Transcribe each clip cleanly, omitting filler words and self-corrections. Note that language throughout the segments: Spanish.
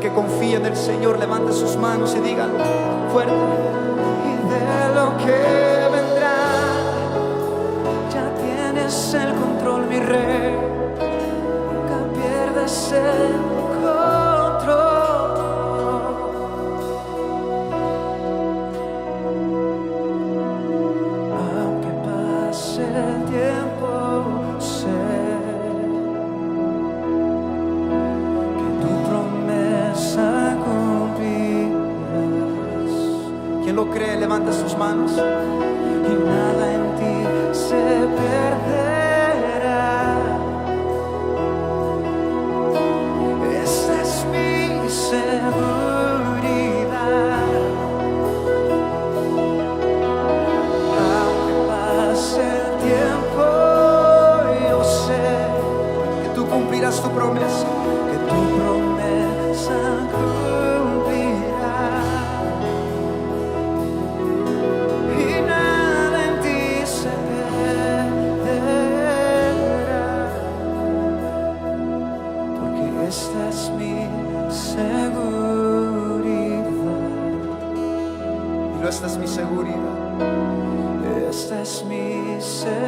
que confía en el Señor, levante sus manos y díganlo fuerte. Y de lo que vendrá, ya tienes el control, mi rey. Nunca pierdes el control. Aunque pase el tiempo, sé que tu promesa cumplirás. ¿Quién lo cree? Levanta sus manos. Y nada en ti se perderá. Esta es mi seguridad. Aunque pase el tiempo, yo sé que tú cumplirás tu promesa, que tu promesa cumplirá. Y nada en ti se perderá, porque esta es mi seguridad. Dilo, esta es mi seguridad. Esta es mi seguridad.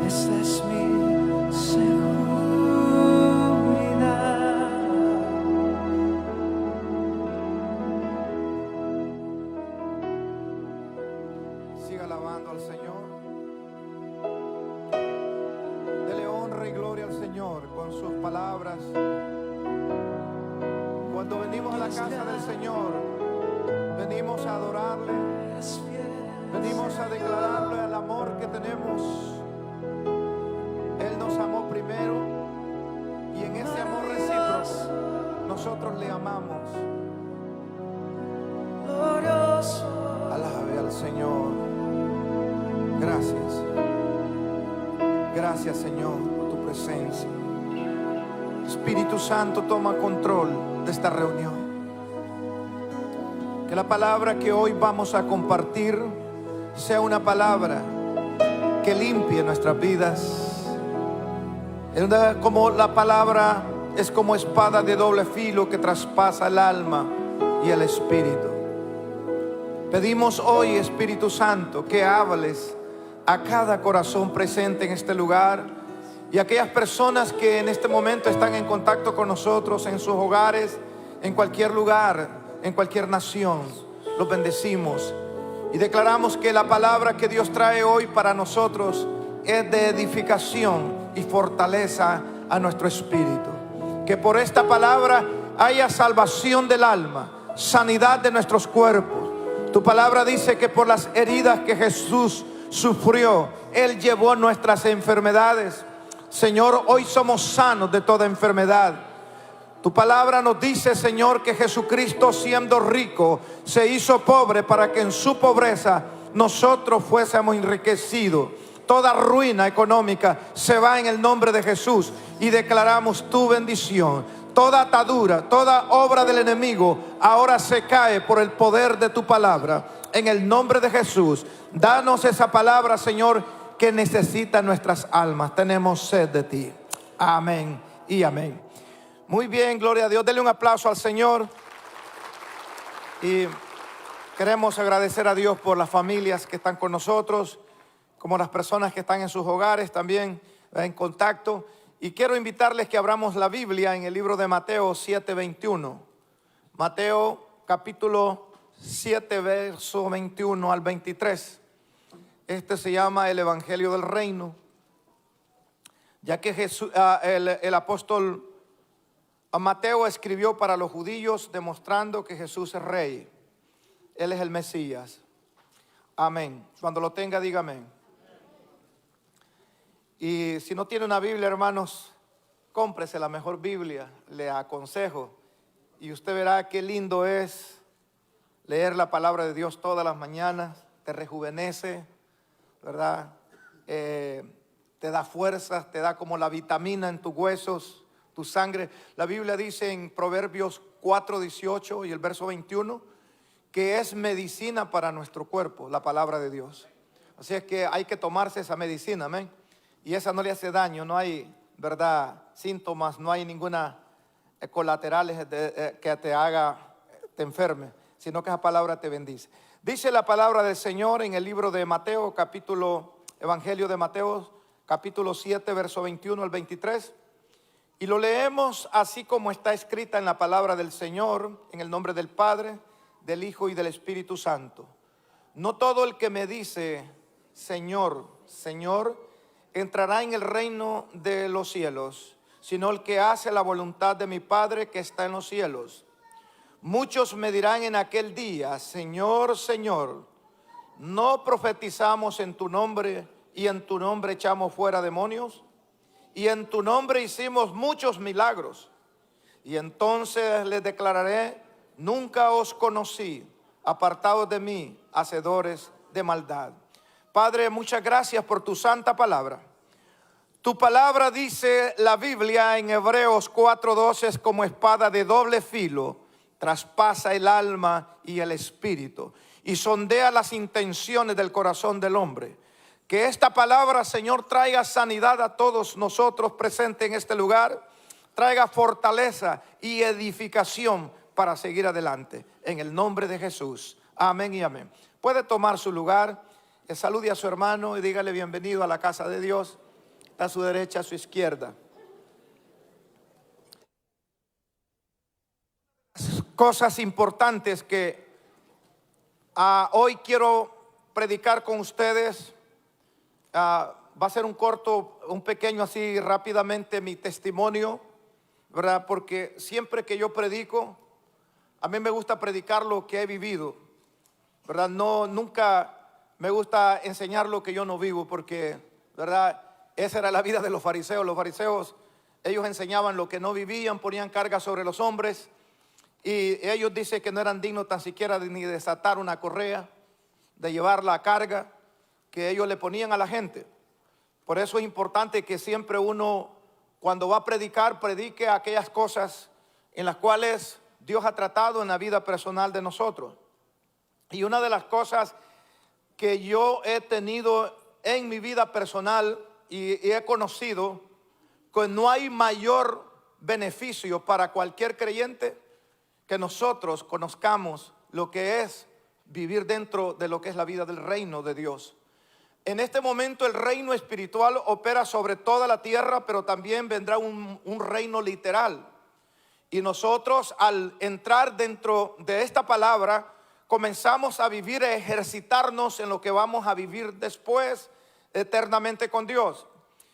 Esta es mi seguridad. Siga alabando al Señor. Dele honra y gloria al Señor con sus palabras. Cuando venimos a la casa del Señor, venimos a adorarle, venimos a declararle el amor que tenemos. Él nos amó primero y en ese amor recíproco nosotros le amamos. Alabe al Señor. Gracias. Gracias, Señor, por tu presencia. Espíritu Santo, toma control de esta reunión. Que la palabra que hoy vamos a compartir sea una palabra que limpie nuestras vidas. Como la palabra es como espada de doble filo que traspasa el alma y el espíritu. Pedimos hoy, Espíritu Santo, que hables a cada corazón presente en este lugar y a aquellas personas que en este momento están en contacto con nosotros en sus hogares, en cualquier lugar, en cualquier nación. Los bendecimos y declaramos que la palabra que Dios trae hoy para nosotros es de edificación y fortaleza a nuestro espíritu. Que por esta palabra haya salvación del alma, sanidad de nuestros cuerpos. Tu palabra dice que por las heridas que Jesús sufrió, Él llevó nuestras enfermedades. Señor, hoy somos sanos de toda enfermedad. Tu palabra nos dice, Señor, que Jesucristo, siendo rico, se hizo pobre para que en su pobreza nosotros fuésemos enriquecidos. Toda ruina económica se va en el nombre de Jesús y declaramos tu bendición. Toda atadura, toda obra del enemigo ahora se cae por el poder de tu palabra. En el nombre de Jesús, danos esa palabra, Señor, que necesitan nuestras almas. Tenemos sed de ti. Amén y amén. Muy bien, gloria a Dios. Denle un aplauso al Señor. Y queremos agradecer a Dios por las familias que están con nosotros, como las personas que están en sus hogares también en contacto. Y quiero invitarles que abramos la Biblia en el libro de Mateo 7:21. Mateo capítulo 7, verso 21 al 23. Este se llama el Evangelio del Reino, ya que el apóstol Mateo escribió para los judíos demostrando que Jesús es rey. Él es el Mesías. Amén. Cuando lo tenga, diga amén. Y si no tiene una Biblia, hermanos, cómprese la mejor Biblia, le aconsejo. Y usted verá qué lindo es leer la palabra de Dios todas las mañanas. Te rejuvenece, ¿verdad? Te da fuerzas, te da como la vitamina en tus huesos, tu sangre. La Biblia dice en Proverbios 4:18 y el verso 21 que es medicina para nuestro cuerpo, la palabra de Dios. Así es que hay que tomarse esa medicina, amén. y esa no le hace daño, no hay, ¿verdad?, síntomas, no hay ninguna colaterales que te haga, te enferme, sino que esa palabra te bendice. Dice la palabra del Señor en el libro de Mateo, Evangelio de Mateo, capítulo 7, verso 21 al 23. Y lo leemos así como está escrita en la palabra del Señor, en el nombre del Padre, del Hijo y del Espíritu Santo. No todo el que me dice, Señor, Señor, entrará en el reino de los cielos, sino el que hace la voluntad de mi Padre que está en los cielos. Muchos me dirán en aquel día, Señor, Señor, ¿no profetizamos en tu nombre y en tu nombre echamos fuera demonios? Y en tu nombre hicimos muchos milagros. Y entonces les declararé, nunca os conocí, apartados de mí, hacedores de maldad. Padre, muchas gracias por tu santa palabra. Tu palabra, dice la Biblia en Hebreos 4:12, es como espada de doble filo, traspasa el alma y el espíritu y sondea las intenciones del corazón del hombre. Que esta palabra, Señor, traiga sanidad a todos nosotros presentes en este lugar, traiga fortaleza y edificación para seguir adelante. En el nombre de Jesús, amén y amén. Puede tomar su lugar, salude a su hermano y dígale bienvenido a la casa de Dios. Está a su derecha, a su izquierda. Cosas importantes que hoy quiero predicar con ustedes. Va a ser un pequeño así rápidamente mi testimonio, ¿verdad? Porque siempre que yo predico, a mí me gusta predicar lo que he vivido, ¿verdad? Nunca me gusta enseñar lo que yo no vivo, porque, ¿verdad?, esa era la vida de los fariseos. Los fariseos, ellos enseñaban lo que no vivían, ponían carga sobre los hombres. Y ellos dicen que no eran dignos tan siquiera ni de desatar una correa, de llevar la carga que ellos le ponían a la gente. Por eso es importante que siempre uno, cuando va a predicar, predique aquellas cosas en las cuales Dios ha tratado en la vida personal de nosotros. Y una de las cosas que yo he tenido en mi vida personal y he conocido, que no hay mayor beneficio para cualquier creyente que nosotros conozcamos lo que es vivir dentro de lo que es la vida del reino de Dios. En este momento el reino espiritual opera sobre toda la tierra, pero también vendrá un reino literal. Y nosotros, al entrar dentro de esta palabra, comenzamos a vivir, a ejercitarnos en lo que vamos a vivir después eternamente con Dios.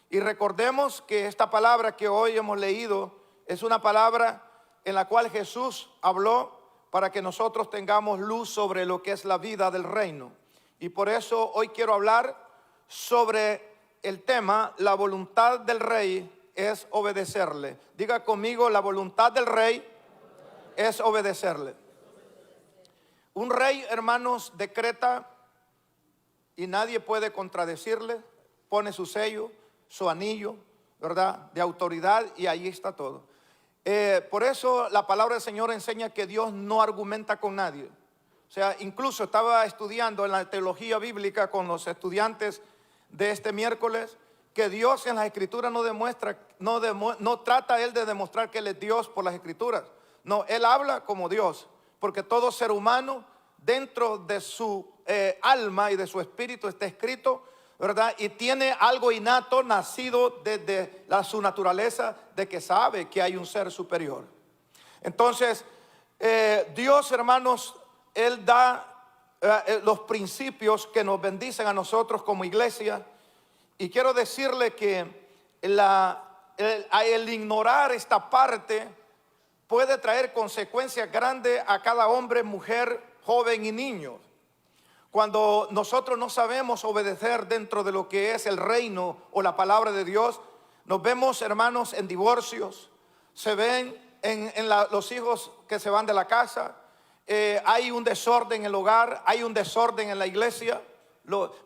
Y recordemos que esta palabra que hoy hemos leído es una palabra en la cual Jesús habló para que nosotros tengamos luz sobre lo que es la vida del reino. Y por eso hoy quiero hablar sobre el tema, la voluntad del rey es obedecerle. Diga conmigo, la voluntad del rey es obedecerle. Un rey, hermanos, decreta y nadie puede contradecirle, pone su sello, su anillo, ¿verdad?, de autoridad, y ahí está todo. Por eso la palabra del Señor enseña que Dios no argumenta con nadie. O sea, incluso estaba estudiando en la teología bíblica con los estudiantes de este miércoles, que Dios en las escrituras no trata él de demostrar que él es Dios por las escrituras. No, él habla como Dios, porque todo ser humano dentro de su alma y de su espíritu está escrito, ¿verdad? Y tiene algo innato, nacido desde su naturaleza, de que sabe que hay un ser superior. Entonces, Dios, hermanos, Él da los principios que nos bendicen a nosotros como iglesia. Y quiero decirle que el ignorar esta parte puede traer consecuencias grandes a cada hombre, mujer, joven y niño. Cuando nosotros no sabemos obedecer dentro de lo que es el reino o la palabra de Dios, nos vemos, hermanos, en divorcios, se ven los hijos que se van de la casa, hay un desorden en el hogar, hay un desorden en la iglesia,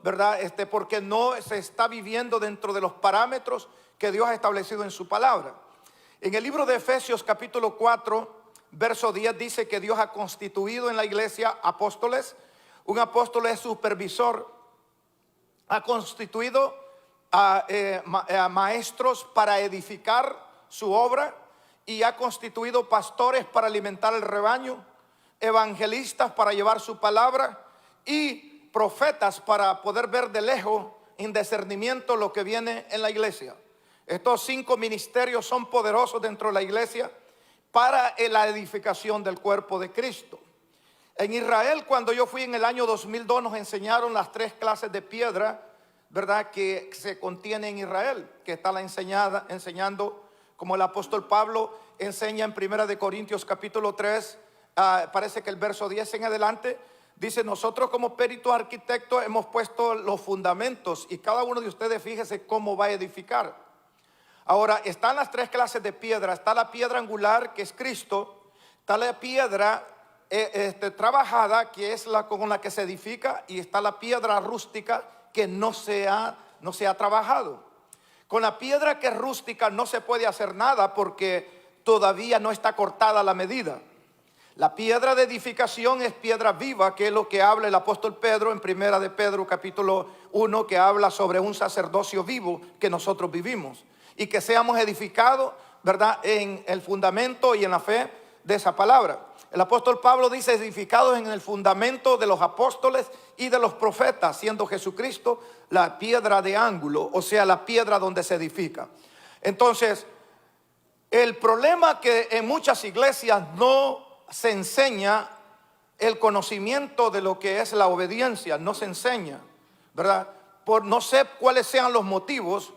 ¿verdad? Porque no se está viviendo dentro de los parámetros que Dios ha establecido en su palabra. En el libro de Efesios capítulo 4, verso 10 dice que Dios ha constituido en la iglesia apóstoles. Un apóstol es supervisor. Ha constituido a maestros para edificar su obra, y ha constituido pastores para alimentar el rebaño, evangelistas para llevar su palabra y profetas para poder ver de lejos en discernimiento lo que viene en la iglesia. Estos 5 ministerios son poderosos dentro de la iglesia para la edificación del cuerpo de Cristo. En Israel, cuando yo fui en el año 2002, nos enseñaron las 3 clases de piedra, ¿verdad?, que se contiene en Israel, que está enseñando, como el apóstol Pablo enseña en 1 Corintios capítulo 3, parece que el verso 10 en adelante, dice: nosotros como peritos arquitectos hemos puesto los fundamentos, y cada uno de ustedes fíjese cómo va a edificar. Ahora, están las 3 clases de piedra. Está la piedra angular, que es Cristo. Está la piedra trabajada, que es la con la que se edifica, y está la piedra rústica, que no se ha trabajado. Con la piedra que es rústica no se puede hacer nada porque todavía no está cortada la medida. La piedra de edificación es piedra viva, que es lo que habla el apóstol Pedro en 1 de Pedro capítulo 1, que habla sobre un sacerdocio vivo que nosotros vivimos, y que seamos edificados, ¿verdad?, en el fundamento y en la fe de esa palabra. El apóstol Pablo dice: edificados en el fundamento de los apóstoles y de los profetas, siendo Jesucristo la piedra de ángulo, o sea, la piedra donde se edifica. Entonces, el problema que en muchas iglesias no se enseña el conocimiento de lo que es la obediencia, no se enseña, ¿verdad? No sé cuáles sean los motivos,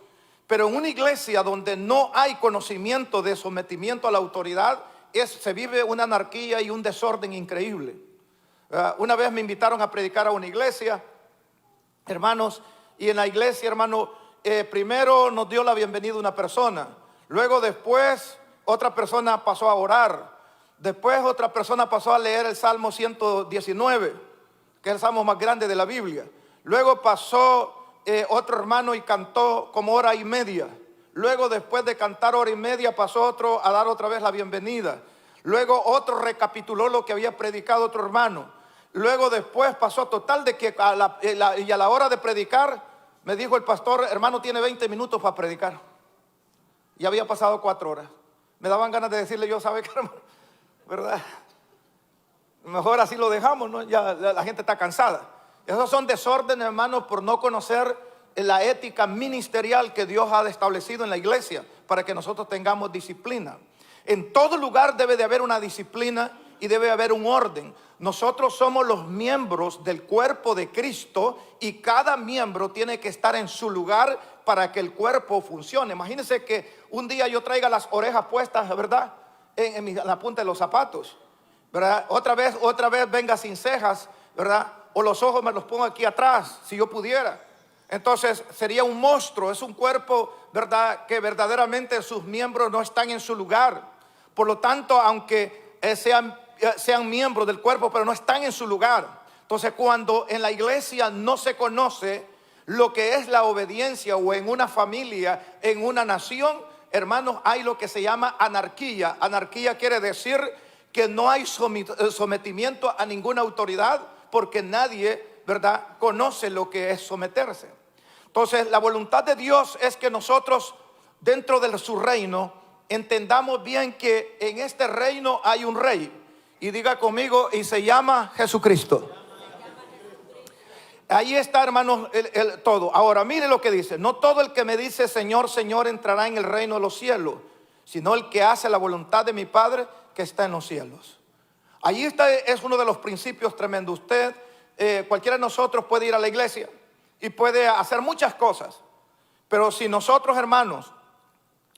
pero en una iglesia donde no hay conocimiento de sometimiento a la autoridad, se vive una anarquía y un desorden increíble. Una vez me invitaron a predicar a una iglesia, hermanos, y en la iglesia, hermano, primero nos dio la bienvenida una persona, luego después otra persona pasó a orar, después otra persona pasó a leer el Salmo 119, que es el salmo más grande de la Biblia. Luego pasó otro hermano y cantó como hora y media. Luego, después de cantar hora y media, pasó otro a dar otra vez la bienvenida. Luego otro recapituló lo que había predicado otro hermano. Luego después pasó total de que a la hora de predicar me dijo el pastor: hermano, tiene 20 minutos para predicar. Y había pasado 4 horas. Me daban ganas de decirle yo: ¿sabe qué, hermano? ¿Verdad? Mejor así lo dejamos, ¿no? Ya la gente está cansada. Esos son desórdenes, hermanos, por no conocer la ética ministerial que Dios ha establecido en la iglesia para que nosotros tengamos disciplina. En todo lugar debe de haber una disciplina y debe haber un orden. Nosotros somos los miembros del cuerpo de Cristo y cada miembro tiene que estar en su lugar para que el cuerpo funcione. Imagínense que un día yo traiga las orejas puestas, ¿verdad?, en la punta de los zapatos, ¿verdad? Otra vez venga sin cejas, ¿verdad? O los ojos me los pongo aquí atrás, si yo pudiera. Entonces sería un monstruo. Es un cuerpo, ¿verdad?, que verdaderamente sus miembros no están en su lugar. Por lo tanto, aunque sean miembros del cuerpo, pero no están en su lugar. Entonces, cuando en la iglesia no se conoce lo que es la obediencia, o en una familia, en una nación, hermanos, hay lo que se llama anarquía. Anarquía quiere decir que no hay sometimiento a ninguna autoridad, porque nadie, ¿verdad?, conoce lo que es someterse. Entonces, la voluntad de Dios es que nosotros, dentro de su reino, entendamos bien que en este reino hay un rey. Y diga conmigo: y se llama Jesucristo. Ahí está, hermanos, todo. Ahora, mire lo que dice: no todo el que me dice Señor, Señor entrará en el reino de los cielos, sino el que hace la voluntad de mi Padre que está en los cielos. Allí está, es uno de los principios tremendos. Usted, cualquiera de nosotros puede ir a la iglesia y puede hacer muchas cosas, pero si nosotros, hermanos,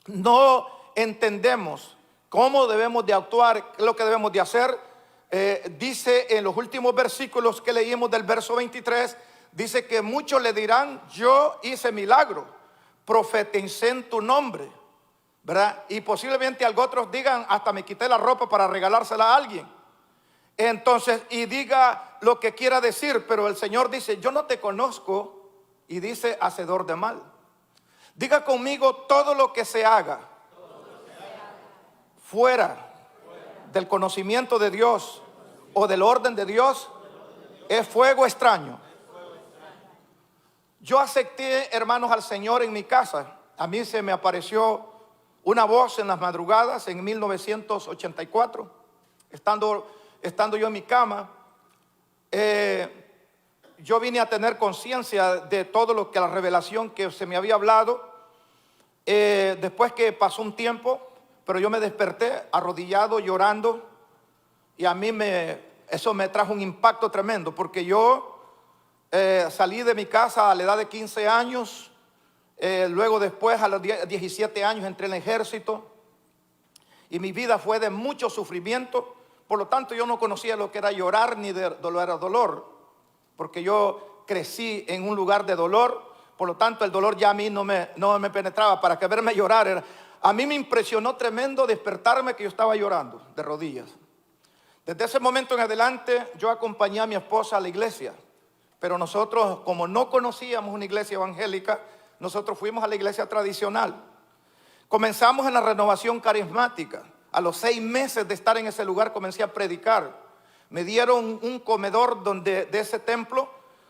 no entendemos cómo debemos de actuar, qué es lo que debemos de hacer, dice en los últimos versículos que leímos del verso 23, dice que muchos le dirán: yo hice milagro, profeticé en tu nombre, ¿verdad? Y posiblemente otros digan: hasta me quité la ropa para regalársela a alguien. Entonces, y diga lo que quiera decir, pero el Señor dice: yo no te conozco, y dice: hacedor de mal. Diga conmigo: todo lo que se haga fuera del conocimiento de Dios o del orden de Dios es fuego extraño. yo acepté, hermanos, al Señor en mi casa. A mí se me apareció una voz en las madrugadas en 1984, estando yo en mi cama. Yo vine a tener conciencia de todo lo que la revelación que se me había hablado. Después que pasó un tiempo, pero yo me desperté arrodillado, llorando, y a mí eso me trajo un impacto tremendo, porque yo salí de mi casa a la edad de 15 años, luego después a los 17 años entré en el ejército, y mi vida fue de mucho sufrimiento. Por lo tanto, yo no conocía lo que era llorar ni de dolor, porque yo crecí en un lugar de dolor. Por lo tanto, el dolor ya a mí no me penetraba. Para que verme llorar, a mí me impresionó tremendo despertarme que yo estaba llorando de rodillas. Desde ese momento en adelante, yo acompañé a mi esposa a la iglesia. Pero nosotros, como no conocíamos una iglesia evangélica, nosotros fuimos a la iglesia tradicional. Comenzamos en la renovación carismática. A los 6 meses de estar en ese lugar comencé a predicar. Me dieron un comedor de ese templo,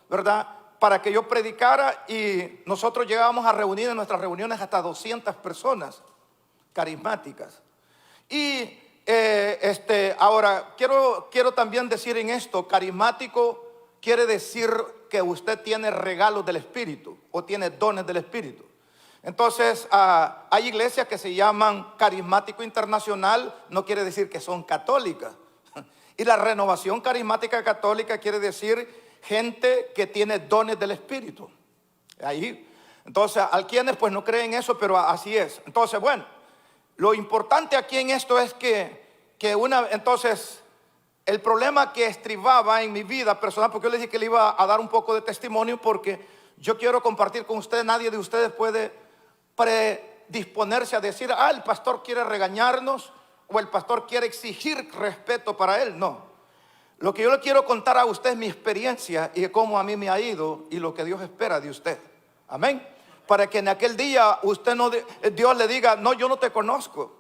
¿verdad?, para que yo predicara, y nosotros llegábamos a reunir en nuestras reuniones hasta 200 personas carismáticas. Y ahora quiero también decir en esto, carismático quiere decir que usted tiene regalos del Espíritu o tiene dones del Espíritu. Entonces, hay iglesias que se llaman Carismático Internacional, no quiere decir que son católicas. Y la renovación carismática católica quiere decir gente que tiene dones del Espíritu. Ahí. Entonces, hay quienes pues no creen eso, pero así es. Entonces, bueno, lo importante aquí en esto es entonces, el problema que estribaba en mi vida personal, porque yo les dije que le iba a dar un poco de testimonio, porque yo quiero compartir con ustedes. Nadie de ustedes puede predisponerse a decir, el pastor quiere regañarnos, o el pastor quiere exigir respeto para él. No. Lo que yo le quiero contar a usted es mi experiencia y cómo a mí me ha ido y lo que Dios espera de usted. Amén. Para que en aquel día Dios le diga, no, yo no te conozco.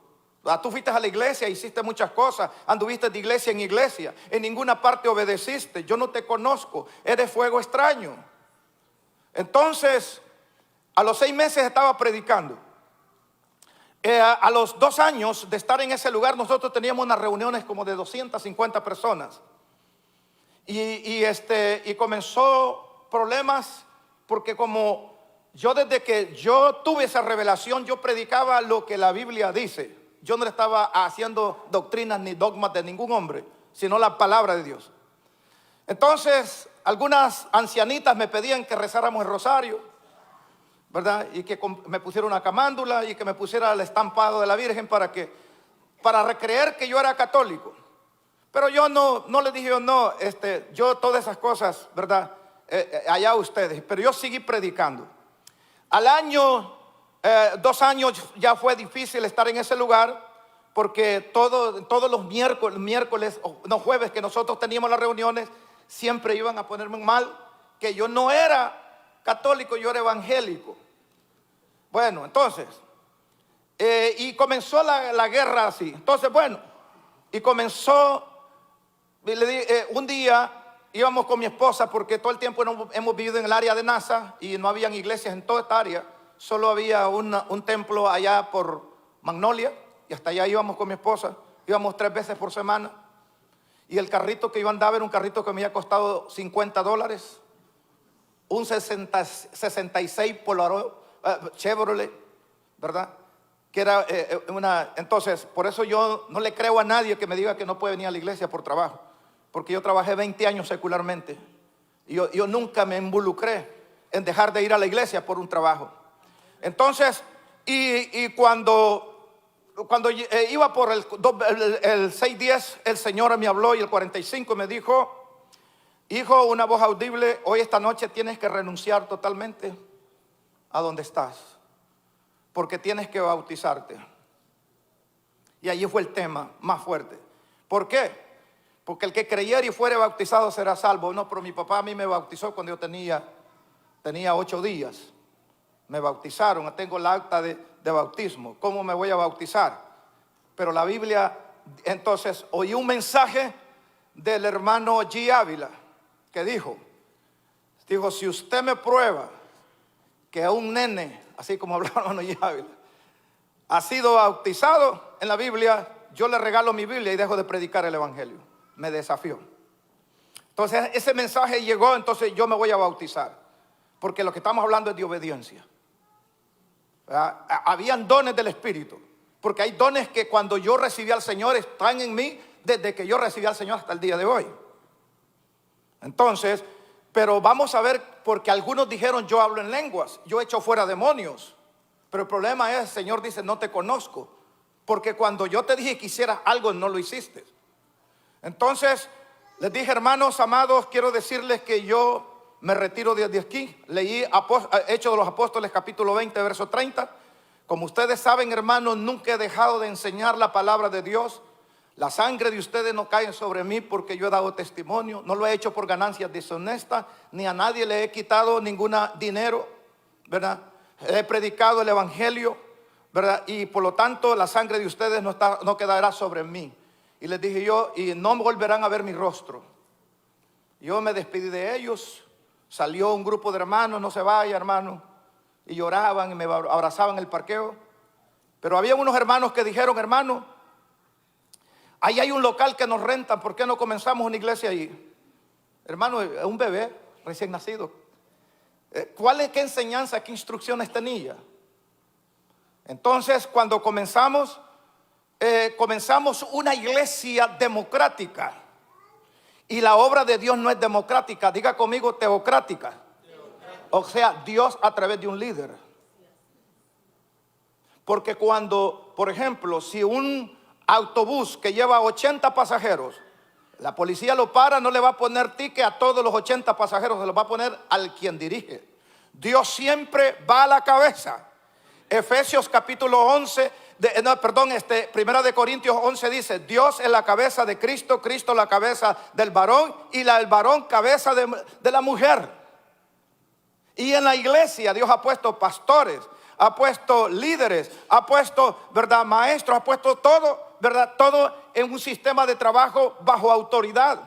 Tú fuiste a la iglesia, hiciste muchas cosas, anduviste de iglesia en iglesia, en ninguna parte obedeciste, yo no te conozco, eres fuego extraño. Entonces, a los 6 meses estaba predicando. A los 2 años de estar en ese lugar, nosotros teníamos unas reuniones como de 250 personas. Y comenzó problemas, porque como yo, desde que yo tuve esa revelación, yo predicaba lo que la Biblia dice. Yo no le estaba haciendo doctrinas ni dogmas de ningún hombre, sino la palabra de Dios. Entonces, algunas ancianitas me pedían que rezáramos el rosario, ¿verdad? Y que me pusiera una camándula y que me pusiera el estampado de la Virgen para recreer que yo era católico. Pero yo no les dije, yo todas esas cosas, ¿verdad? Allá ustedes. Pero yo seguí predicando. Al año, 2 años ya fue difícil estar en ese lugar, porque todos los miércoles, jueves que nosotros teníamos las reuniones, siempre iban a ponerme mal, que yo no era católico, yo era evangélico. Bueno, entonces, y comenzó la guerra así. Entonces, bueno, y comenzó. Un día íbamos con mi esposa, porque todo el tiempo hemos vivido en el área de NASA y no habían iglesias en toda esta área. Solo había un templo allá por Magnolia, y hasta allá íbamos con mi esposa. Íbamos 3 veces por semana. Y el carrito que yo andaba era un carrito que me había costado $50. Un 66 Polaroid, Chevrolet, ¿verdad? Que era entonces, por eso yo no le creo a nadie que me diga que no puede venir a la iglesia por trabajo. Porque yo trabajé 20 años secularmente. Y yo nunca me involucré en dejar de ir a la iglesia por un trabajo. Entonces, y cuando iba por el 6:10, el Señor me habló, y el 45 me dijo, hijo, una voz audible, hoy esta noche tienes que renunciar totalmente a donde estás, porque tienes que bautizarte. Y allí fue el tema más fuerte. ¿Por qué? Porque el que creyere y fuere bautizado será salvo. No, pero mi papá a mí me bautizó cuando yo tenía 8 días. Me bautizaron, tengo el acta de bautismo. ¿Cómo me voy a bautizar? Pero la Biblia, entonces, oí un mensaje del hermano G. Ávila, que dijo, si usted me prueba que un nene, así como hablaba hermano Ávila, ha sido bautizado en la Biblia, yo le regalo mi Biblia y dejo de predicar el Evangelio. Me desafió. Entonces ese mensaje llegó, entonces yo me voy a bautizar. Porque lo que estamos hablando es de obediencia. Habían dones del Espíritu. Porque hay dones que cuando yo recibí al Señor están en mí desde que yo recibí al Señor hasta el día de hoy. Entonces, pero vamos a ver, porque algunos dijeron yo hablo en lenguas, yo echo fuera demonios. Pero el problema es, el Señor dice, no te conozco. Porque cuando yo te dije que hicieras algo, no lo hiciste. Entonces, les dije, hermanos amados, quiero decirles que yo me retiro desde aquí. Leí Hechos de los Apóstoles, capítulo 20, verso 30. Como ustedes saben, hermanos, nunca he dejado de enseñar la palabra de Dios. La sangre de ustedes no cae sobre mí porque yo he dado testimonio. No lo he hecho por ganancias deshonestas, ni a nadie le he quitado ningún dinero, ¿verdad? He predicado el Evangelio, ¿verdad? Y por lo tanto la sangre de ustedes no quedará sobre mí. Y les dije yo, y no volverán a ver mi rostro. Yo me despedí de ellos. Salió un grupo de hermanos, no se vaya hermano, y lloraban y me abrazaban en el parqueo. Pero había unos hermanos que dijeron, hermano, ahí hay un local que nos rentan, ¿por qué no comenzamos una iglesia ahí? Hermano, un bebé recién nacido. ¿Qué enseñanza, qué instrucciones tenía? Entonces, cuando comenzamos una iglesia democrática. Y la obra de Dios no es democrática, diga conmigo teocrática. O sea, Dios a través de un líder. Porque cuando, por ejemplo, si un autobús que lleva 80 pasajeros, la policía lo para, no le va a poner ticket a todos los 80 pasajeros, se lo va a poner al quien dirige. Dios siempre va a la cabeza. Efesios capítulo 11, Primera de Corintios 11 dice, Dios es la cabeza de Cristo, Cristo la cabeza del varón y el varón cabeza de la mujer. Y en la iglesia Dios ha puesto pastores, ha puesto líderes, ha puesto, ¿verdad?, maestros, ha puesto todo, ¿verdad?, todo en un sistema de trabajo bajo autoridad.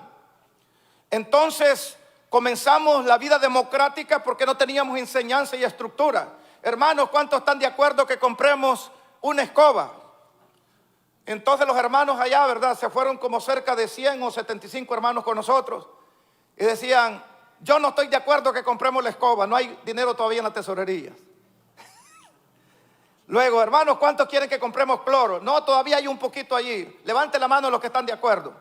Entonces comenzamos la vida democrática porque no teníamos enseñanza y estructura. Hermanos, ¿cuántos están de acuerdo que compremos una escoba? Entonces los hermanos allá, ¿verdad?, se fueron como cerca de 100 o 75 hermanos con nosotros. Y decían, yo no estoy de acuerdo que compremos la escoba, no hay dinero todavía en la tesorería. Luego, hermanos, ¿cuántos quieren que compremos cloro? No, todavía hay un poquito allí. Levante la mano los que están de acuerdo,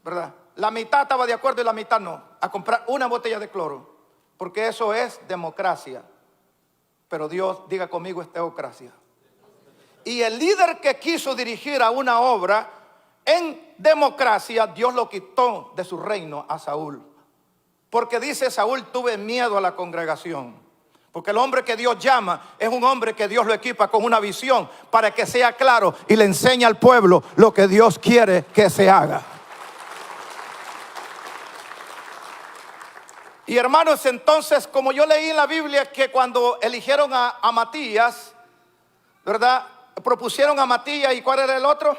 ¿verdad? La mitad estaba de acuerdo y la mitad no, a comprar una botella de cloro. Porque eso es democracia. Pero Dios, diga conmigo, es teocracia. Y el líder que quiso dirigir a una obra en democracia, Dios lo quitó de su reino a Saúl. Porque dice Saúl, tuve miedo a la congregación. Porque el hombre que Dios llama es un hombre que Dios lo equipa con una visión para que sea claro y le enseñe al pueblo lo que Dios quiere que se haga. Y hermanos, entonces, como yo leí en la Biblia que cuando eligieron a Matías, ¿verdad?, propusieron a Matías, ¿y cuál era el otro?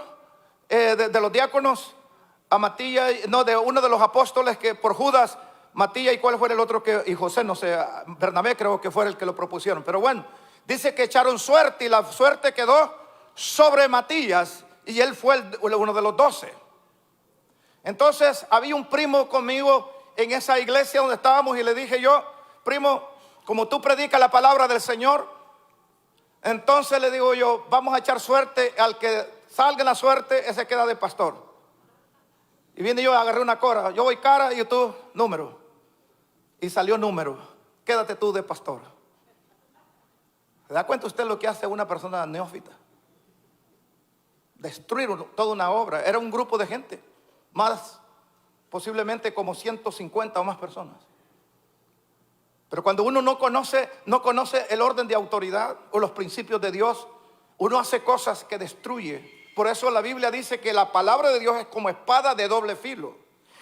De los diáconos, a Matías, no, de uno de los apóstoles que por Judas, Matías, ¿y cuál fue el otro? Y José, no sé, Bernabé creo que fue el que lo propusieron. Pero bueno, dice que echaron suerte y la suerte quedó sobre Matías y él fue uno de los 12. Entonces había un primo conmigo en esa iglesia donde estábamos y le dije yo, primo, como tú predicas la palabra del Señor, entonces le digo yo, vamos a echar suerte, al que salga en la suerte, ese queda de pastor. Y vine yo, agarré una cora, yo voy cara y tú número. Y salió número, quédate tú de pastor. ¿Se da cuenta usted lo que hace una persona neófita? Destruir toda una obra. Era un grupo de gente, más posiblemente como 150 o más personas. Pero cuando uno no conoce el orden de autoridad o los principios de Dios, uno hace cosas que destruye. Por eso la Biblia dice que la palabra de Dios es como espada de doble filo.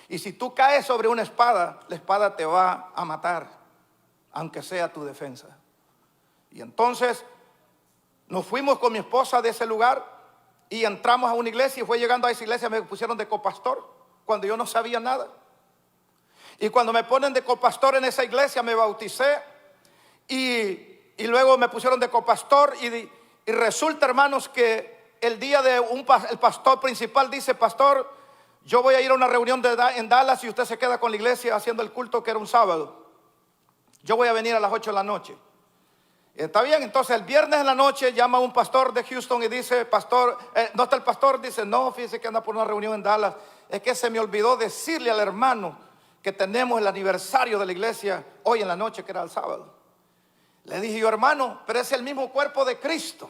Y si tú caes sobre una espada, la espada te va a matar, aunque sea tu defensa. Y entonces nos fuimos con mi esposa de ese lugar y entramos a una iglesia, y fue llegando a esa iglesia me pusieron de copastor cuando yo no sabía nada. Y cuando me ponen de copastor en esa iglesia me bauticé y y luego me pusieron de copastor y resulta, hermanos, que el día de el pastor principal dice: pastor, yo voy a ir a una reunión en Dallas y usted se queda con la iglesia haciendo el culto, que era un sábado. Yo voy a venir a las 8 de la noche. Está bien. Entonces el viernes en la noche llama un pastor de Houston y dice: pastor, ¿no está el pastor? Dice: no, fíjese que anda por una reunión en Dallas. Es que se me olvidó decirle al hermano que tenemos el aniversario de la iglesia hoy en la noche, que era el sábado. Le dije yo: hermano, pero es el mismo cuerpo de Cristo.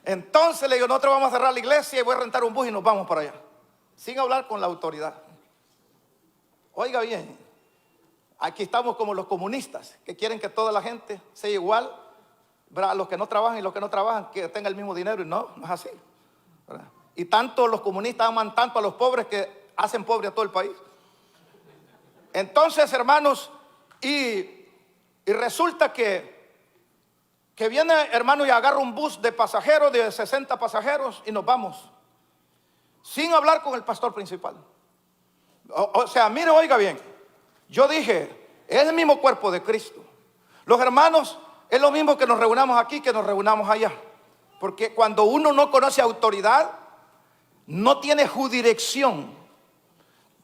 Entonces le digo: nosotros vamos a cerrar la iglesia y voy a rentar un bus y nos vamos para allá, sin hablar con la autoridad. Oiga bien, aquí estamos como los comunistas, que quieren que toda la gente sea igual, ¿verdad? Los que no trabajan y los que no trabajan, que tengan el mismo dinero. Y no es así, ¿verdad? Y tanto los comunistas aman tanto a los pobres que hacen pobre a todo el país. Entonces, hermanos, y resulta que viene, hermano, y agarra un bus de pasajeros, de 60 pasajeros, y nos vamos, sin hablar con el pastor principal. O sea, mire, oiga bien, yo dije: es el mismo cuerpo de Cristo. Los hermanos, es lo mismo que nos reunamos aquí, que nos reunamos allá. Porque cuando uno no conoce autoridad, no tiene jurisdicción.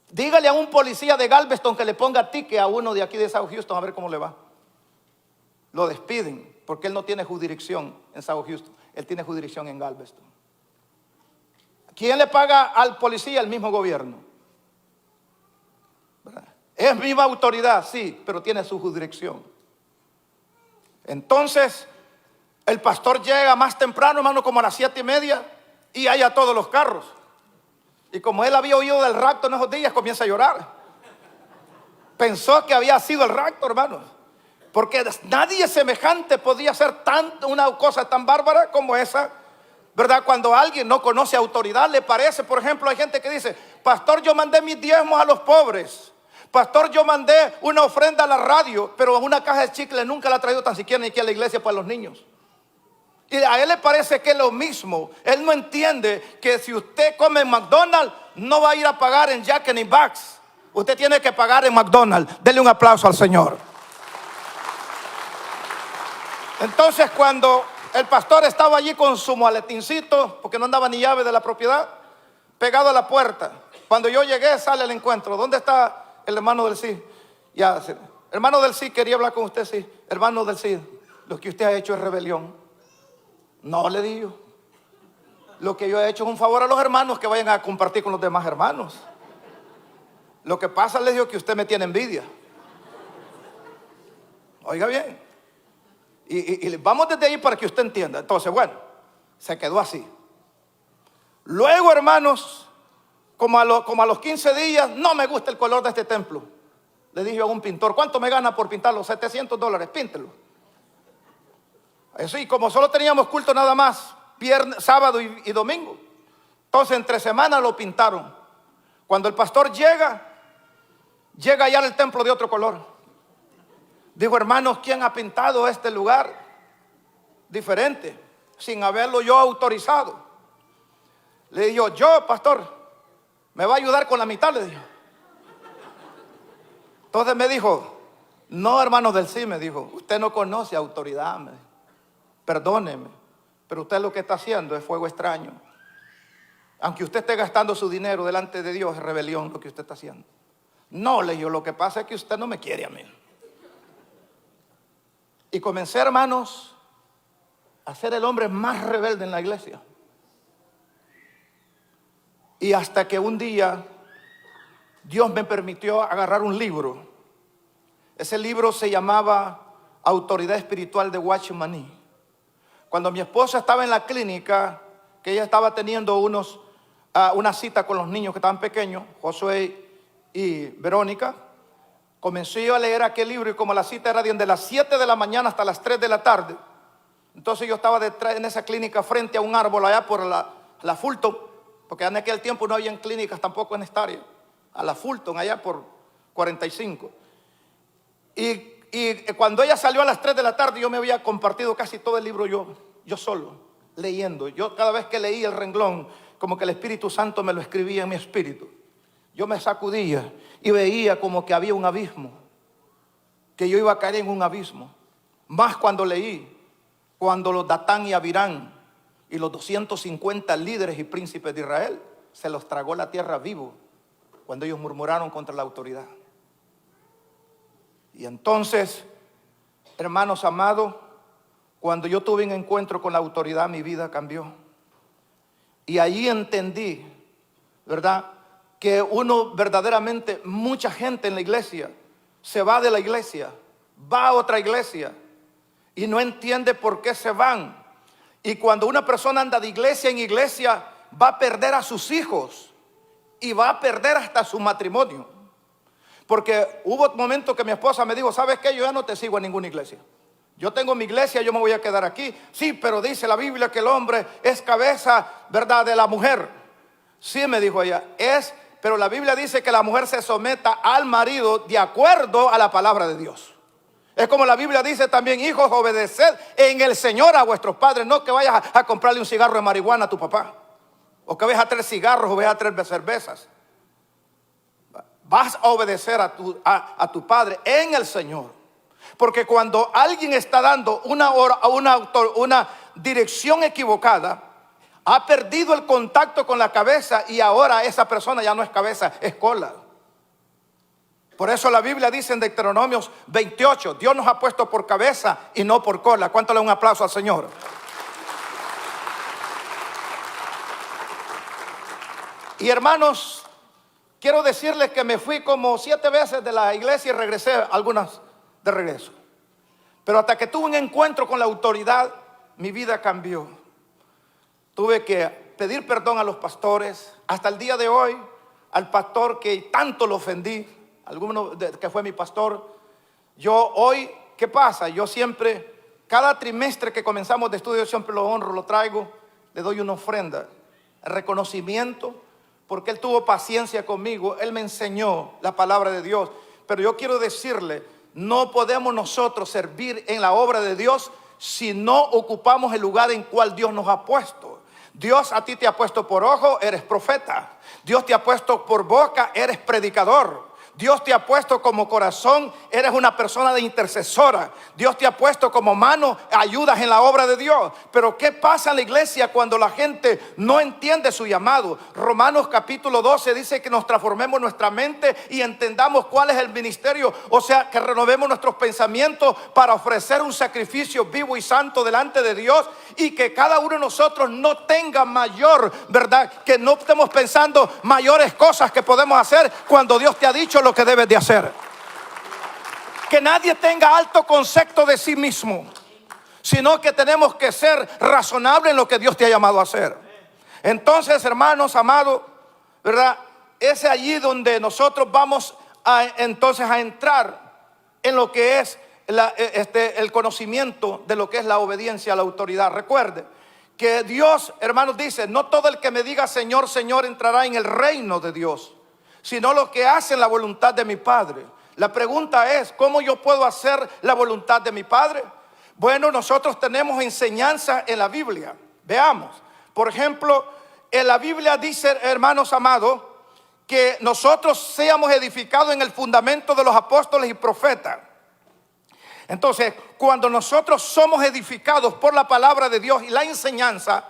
Dígale a un policía de Galveston que le ponga ticket a uno de aquí de South Houston, a ver cómo le va. Lo despiden, porque él no tiene jurisdicción en South Houston. Él tiene jurisdicción en Galveston. ¿Quién le paga al policía? El mismo gobierno, ¿verdad? Es misma autoridad, sí, pero tiene su jurisdicción. Entonces, el pastor llega más temprano, hermano, como a las 7:30, y hay a todos los carros. Y como él había oído del rapto en esos días, comienza a llorar. Pensó que había sido el rapto, hermanos, porque nadie semejante podía hacer una cosa tan bárbara como esa, ¿verdad? Cuando alguien no conoce autoridad, le parece. Por ejemplo, hay gente que dice: pastor, yo mandé mis diezmos a los pobres. Pastor, yo mandé una ofrenda a la radio, pero una caja de chicle nunca la ha traído tan siquiera ni aquí a la iglesia para los niños. Y a él le parece que es lo mismo. Él no entiende que si usted come en McDonald's, no va a ir a pagar en Jack in the Box. Usted tiene que pagar en McDonald's. Dele un aplauso al Señor. Entonces, cuando el pastor estaba allí con su maletincito, porque no andaba ni llave de la propiedad, pegado a la puerta, cuando yo llegué, sale al encuentro: ¿dónde está el hermano del CID? Ya, hermano del CID, quería hablar con usted. Sí, hermano del CID, lo que usted ha hecho es rebelión. No, le digo, lo que yo he hecho es un favor a los hermanos, que vayan a compartir con los demás hermanos. Lo que pasa, le digo, que usted me tiene envidia. Oiga bien, y vamos desde ahí para que usted entienda. Entonces, bueno, se quedó así. Luego, hermanos, como a los 15 días: no me gusta el color de este templo. Le dije a un pintor: ¿cuánto me gana por pintarlo? $700, píntelo. Eso, y como solo teníamos culto nada más, viernes, sábado y domingo, entonces entre semana lo pintaron. Cuando el pastor llega ya el templo de otro color. Dijo: hermanos, ¿quién ha pintado este lugar diferente sin haberlo yo autorizado? Le digo: yo, pastor, ¿me va a ayudar con la mitad? Le dijo. Entonces me dijo: no, hermano del CID, me dijo, usted no conoce autoridad, me dijo. Perdóneme, pero usted lo que está haciendo es fuego extraño. Aunque usted esté gastando su dinero delante de Dios, es rebelión lo que usted está haciendo. No, le digo, lo que pasa es que usted no me quiere a mí. Y comencé, hermanos, a ser el hombre más rebelde en la iglesia. Y hasta que un día Dios me permitió agarrar un libro. Ese libro se llamaba Autoridad Espiritual de Watchman Nee. Cuando mi esposa estaba en la clínica, que ella estaba teniendo una cita con los niños que estaban pequeños, Josué y Verónica, comencé yo a leer aquel libro, y como la cita era de las 7 de la mañana hasta las 3 de la tarde, entonces yo estaba detrás en esa clínica frente a un árbol allá por la Fulton, porque en aquel tiempo no había clínicas tampoco en esta área, a la Fulton, allá por 45. Y cuando ella salió a las 3 de la tarde, yo me había compartido casi todo el libro yo solo, leyendo. Yo cada vez que leía el renglón, como que el Espíritu Santo me lo escribía en mi espíritu. Yo me sacudía y veía como que había un abismo, que yo iba a caer en un abismo. Más cuando leí, cuando los Datán y Abirán y los 250 líderes y príncipes de Israel se los tragó la tierra vivo cuando ellos murmuraron contra la autoridad. Y entonces, hermanos amados, cuando yo tuve un encuentro con la autoridad, mi vida cambió. Y ahí entendí, ¿verdad?, que uno verdaderamente, mucha gente en la iglesia se va de la iglesia, va a otra iglesia y no entiende por qué se van. Y cuando una persona anda de iglesia en iglesia, va a perder a sus hijos y va a perder hasta su matrimonio. Porque hubo un momento que mi esposa me dijo: ¿sabes qué? Yo ya no te sigo a ninguna iglesia. Yo tengo mi iglesia, yo me voy a quedar aquí. Sí, pero dice la Biblia que el hombre es cabeza, ¿verdad?, de la mujer. Sí, me dijo ella, pero la Biblia dice que la mujer se someta al marido de acuerdo a la palabra de Dios. Es como la Biblia dice también: hijos, obedeced en el Señor a vuestros padres. No que vayas a comprarle un cigarro de marihuana a tu papá, o que vayas a traer cigarros o vayas a traer cervezas. Vas a obedecer a tu padre en el Señor. Porque cuando alguien está dando una dirección equivocada, ha perdido el contacto con la cabeza y ahora esa persona ya no es cabeza, es cola. Por eso la Biblia dice en Deuteronomios 28, Dios nos ha puesto por cabeza y no por cola. ¿Cuánto le da un aplauso al Señor? Y hermanos, quiero decirles que me fui como 7 veces de la iglesia y regresé algunas de regreso. Pero hasta que tuve un encuentro con la autoridad, mi vida cambió. Tuve que pedir perdón a los pastores. Hasta el día de hoy, al pastor que tanto lo ofendí, que fue mi pastor, yo hoy, ¿qué pasa? Yo siempre, cada trimestre que comenzamos de estudio, yo siempre lo honro, lo traigo, le doy una ofrenda, reconocimiento, porque él tuvo paciencia conmigo, él me enseñó la palabra de Dios. Pero yo quiero decirle, no podemos nosotros servir en la obra de Dios si no ocupamos el lugar en cual Dios nos ha puesto. Dios a ti te ha puesto por ojo, eres profeta. Dios te ha puesto por boca, eres predicador. Dios te ha puesto como corazón, eres una persona de intercesora. Dios te ha puesto como mano, ayudas en la obra de Dios. Pero ¿qué pasa en la iglesia cuando la gente no entiende su llamado? Romanos capítulo 12 dice que nos transformemos nuestra mente y entendamos cuál es el ministerio. O sea, que renovemos nuestros pensamientos para ofrecer un sacrificio vivo y santo delante de Dios. Y que cada uno de nosotros no tenga mayor, ¿verdad? Que no estemos pensando mayores cosas que podemos hacer cuando Dios te ha dicho lo que debes de hacer. Que nadie tenga alto concepto de sí mismo, sino que tenemos que ser razonables en lo que Dios te ha llamado a hacer. Entonces, hermanos amados, ¿verdad? Es allí donde nosotros vamos entonces a entrar en lo que es el conocimiento de lo que es la obediencia a la autoridad. Recuerde que Dios, hermanos, dice: no todo el que me diga Señor, Señor entrará en el reino de Dios, sino los que hacen la voluntad de mi Padre. La pregunta es: ¿cómo yo puedo hacer la voluntad de mi Padre? Bueno, nosotros tenemos enseñanza en la Biblia. Veamos, por ejemplo, en la Biblia dice, hermanos amados, que nosotros seamos edificados en el fundamento de los apóstoles y profetas. Entonces, cuando nosotros somos edificados por la palabra de Dios y la enseñanza,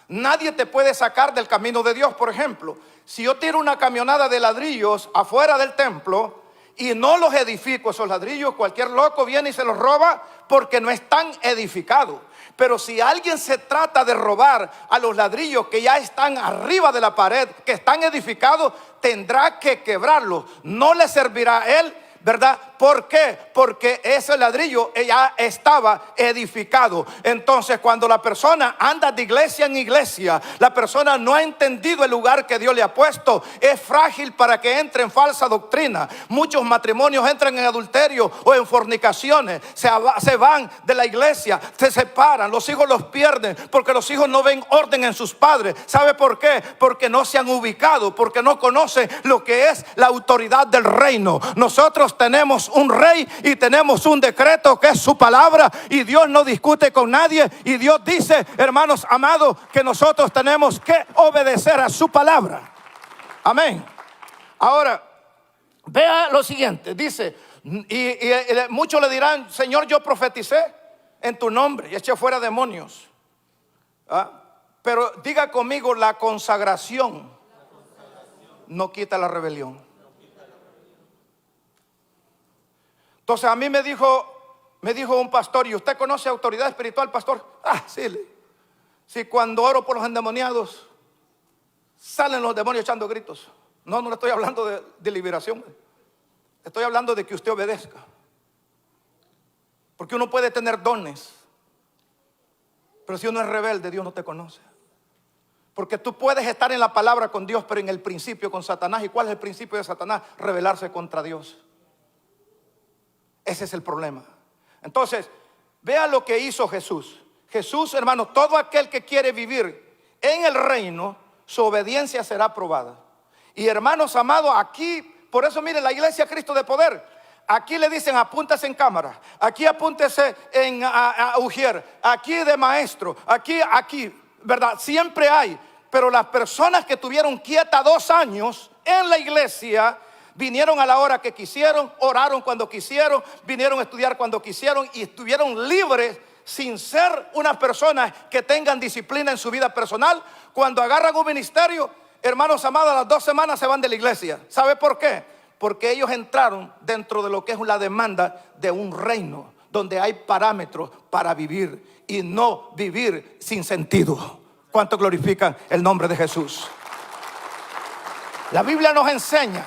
nadie te puede sacar del camino de Dios. Por ejemplo, si yo tiro una camionada de ladrillos afuera del templo y no los edifico, esos ladrillos, cualquier loco viene y se los roba porque no están edificados. Pero si alguien se trata de robar a los ladrillos que ya están arriba de la pared, que están edificados, tendrá que quebrarlos. No le servirá a él, ¿verdad? ¿Por qué? Porque ese ladrillo ya estaba edificado. Entonces, cuando la persona anda de iglesia en iglesia, la persona no ha entendido el lugar que Dios le ha puesto. Es frágil para que entre en falsa doctrina. Muchos matrimonios entran en adulterio o en fornicaciones. Se van de la iglesia, se separan, los hijos los pierden porque los hijos no ven orden en sus padres. ¿Sabe por qué? Porque no se han ubicado, porque no conocen lo que es la autoridad del reino. Nosotros tenemos un rey y tenemos un decreto que es su palabra, y Dios no discute con nadie, y Dios dice, hermanos amados, que nosotros tenemos que obedecer a su palabra. Amén. Ahora, vea lo siguiente, dice, y muchos le dirán: Señor, yo profeticé. en tu nombre y eché fuera demonios. Pero diga conmigo, la consagración no quita la rebelión. Entonces a mí me dijo un pastor: ¿y usted conoce autoridad espiritual, pastor? Sí, cuando oro por los endemoniados, salen los demonios echando gritos. No le estoy hablando de liberación. Estoy hablando de que usted obedezca. Porque uno puede tener dones, pero si uno es rebelde, Dios no te conoce. Porque tú puedes estar en la palabra con Dios, pero en el principio con Satanás. ¿Y cuál es el principio de Satanás? Rebelarse contra Dios. Ese es el problema. Entonces, vea lo que hizo Jesús. Jesús, hermano, todo aquel que quiere vivir en el reino, su obediencia será probada. Y hermanos amados, aquí, por eso miren, la iglesia Cristo de Poder, aquí le dicen apúntese en cámara, aquí apúntese en Ujier, aquí de maestro, aquí, ¿verdad? Siempre hay. Pero las personas que tuvieron quieta 2 años en la iglesia, vinieron a la hora que quisieron, oraron cuando quisieron, vinieron a estudiar cuando quisieron y estuvieron libres sin ser unas personas que tengan disciplina en su vida personal. Cuando agarran un ministerio, hermanos amados, a las 2 semanas se van de la iglesia. ¿Sabe por qué? Porque ellos entraron dentro de lo que es la demanda de un reino donde hay parámetros para vivir y no vivir sin sentido. ¿Cuánto glorifican el nombre de Jesús? La Biblia nos enseña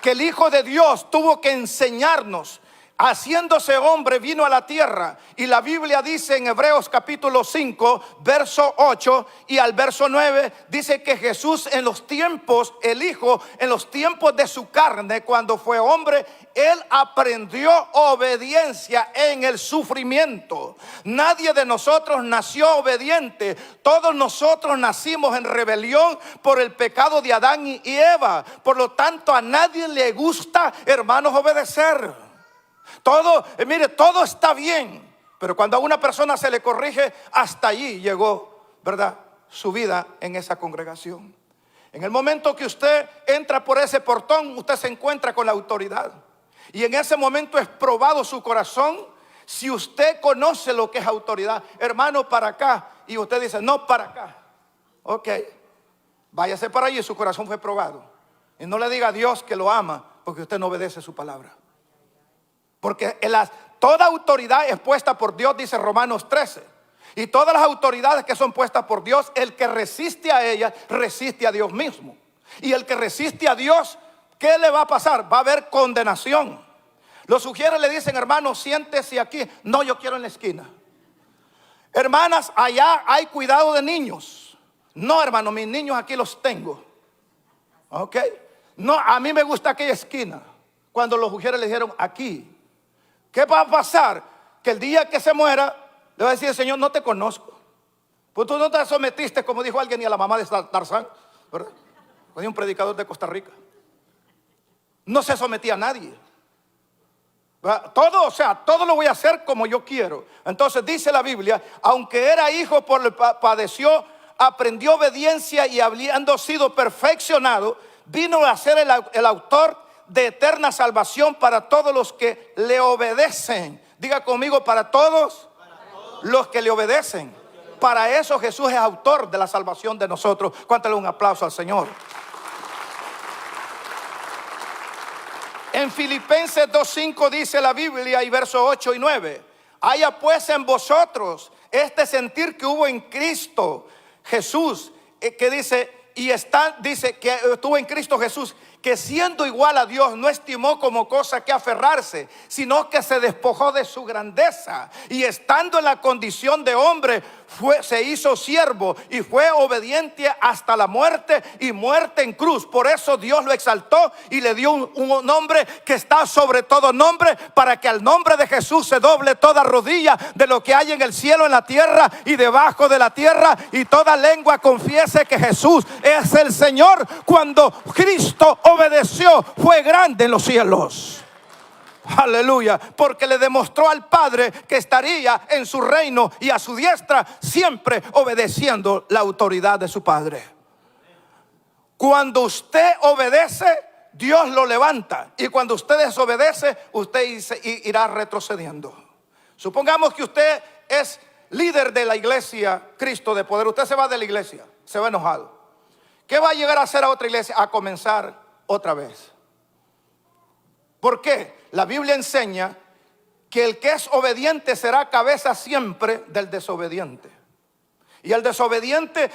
que el Hijo de Dios tuvo que enseñarnos. Haciéndose hombre vino a la tierra. Y la Biblia dice en Hebreos capítulo 5 verso 8 y al verso 9, dice que Jesús en los tiempos, el Hijo, en los tiempos de su carne, cuando fue hombre, Él aprendió obediencia en el sufrimiento. Nadie de nosotros nació obediente. Todos nosotros nacimos en rebelión por el pecado de Adán y Eva. Por lo tanto, a nadie le gusta, hermanos, obedecer. Todo está bien, pero cuando a una persona se le corrige, hasta allí llegó, ¿verdad?, su vida en esa congregación. En el momento que usted entra por ese portón, usted se encuentra con la autoridad. Y en ese momento es probado su corazón si usted conoce lo que es autoridad. Hermano, para acá. Y usted dice, no, para acá. Ok, váyase para allí, su corazón fue probado. Y no le diga a Dios que lo ama, porque usted no obedece su palabra. Porque toda autoridad es puesta por Dios, dice Romanos 13. Y todas las autoridades que son puestas por Dios, el que resiste a ellas, resiste a Dios mismo. Y el que resiste a Dios, ¿qué le va a pasar? Va a haber condenación. Los sugieres le dicen, hermano, siéntese aquí. No, yo quiero en la esquina. Hermanas, allá hay cuidado de niños. No, hermano, mis niños aquí los tengo. Ok. No, a mí me gusta aquella esquina. Cuando los sugieres le dijeron aquí. ¿Qué va a pasar? Que el día que se muera, le va a decir el Señor, no te conozco. Pues tú no te sometiste, como dijo alguien, ni a la mamá de Tarzán, ¿verdad? Fue un predicador de Costa Rica. No se sometía a nadie. Todo lo voy a hacer como yo quiero. Entonces dice la Biblia, aunque era hijo, padeció, aprendió obediencia y habiendo sido perfeccionado, vino a ser el autor de eterna salvación para todos los que le obedecen. Diga conmigo, para todos los que le obedecen. Para eso Jesús es autor de la salvación de nosotros. Cuéntale un aplauso al Señor. En Filipenses 2:5 dice la Biblia y versos 8 y 9: haya pues en vosotros este sentir que hubo en Cristo Jesús, que dice que estuvo en Cristo Jesús, que siendo igual a Dios no estimó como cosa que aferrarse, sino que se despojó de su grandeza y estando en la condición de hombre se hizo siervo y fue obediente hasta la muerte y muerte en cruz. Por eso Dios lo exaltó y le dio un nombre que está sobre todo nombre, para que al nombre de Jesús se doble toda rodilla de lo que hay en el cielo, en la tierra y debajo de la tierra, y toda lengua confiese que Jesús es el Señor. Cuando Cristo obedeció, fue grande en los cielos. Aleluya, porque le demostró al Padre que estaría en su reino y a su diestra, siempre obedeciendo la autoridad de su Padre. Cuando usted obedece, Dios lo levanta, y cuando usted desobedece, usted irá retrocediendo. Supongamos que usted es líder de la iglesia Cristo de Poder. Usted se va de la iglesia, se va enojado. ¿Qué va a llegar a hacer a otra iglesia? A comenzar otra vez. ¿Por qué? La Biblia enseña que el que es obediente será cabeza siempre del desobediente. Y el desobediente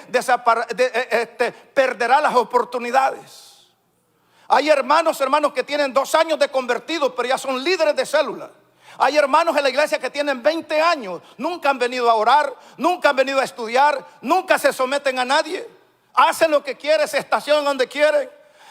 perderá las oportunidades. Hay hermanos que tienen 2 años de convertidos, pero ya son líderes de célula. Hay hermanos en la iglesia que tienen 20 años, nunca han venido a orar, nunca han venido a estudiar, nunca se someten a nadie, hacen lo que quieren, se estacionan donde quieren,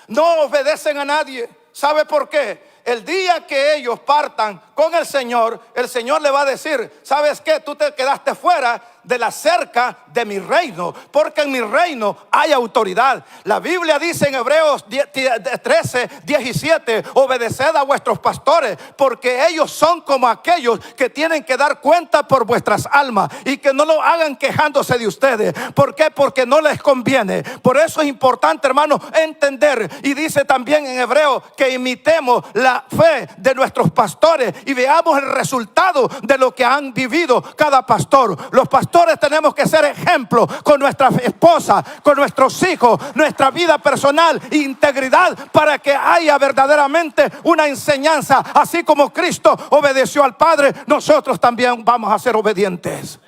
no obedecen a nadie. ¿Sabe por qué? El día que ellos partan con el Señor le va a decir: ¿sabes qué? Tú te quedaste fuera de la cerca de mi reino, porque en mi reino hay autoridad. La Biblia dice en Hebreos 13, 17: obedeced a vuestros pastores, porque ellos son como aquellos que tienen que dar cuenta por vuestras almas, y que no lo hagan quejándose de ustedes. ¿Por qué? Porque no les conviene. Por eso es importante, hermano, entender. Y dice también en Hebreos que imitemos la fe de nuestros pastores y veamos el resultado de lo que han vivido cada pastor. Los pastores tenemos que ser ejemplo con nuestra esposa, con nuestros hijos, nuestra vida personal, integridad, para que haya verdaderamente una enseñanza. Así como Cristo obedeció al Padre, nosotros también vamos a ser obedientes.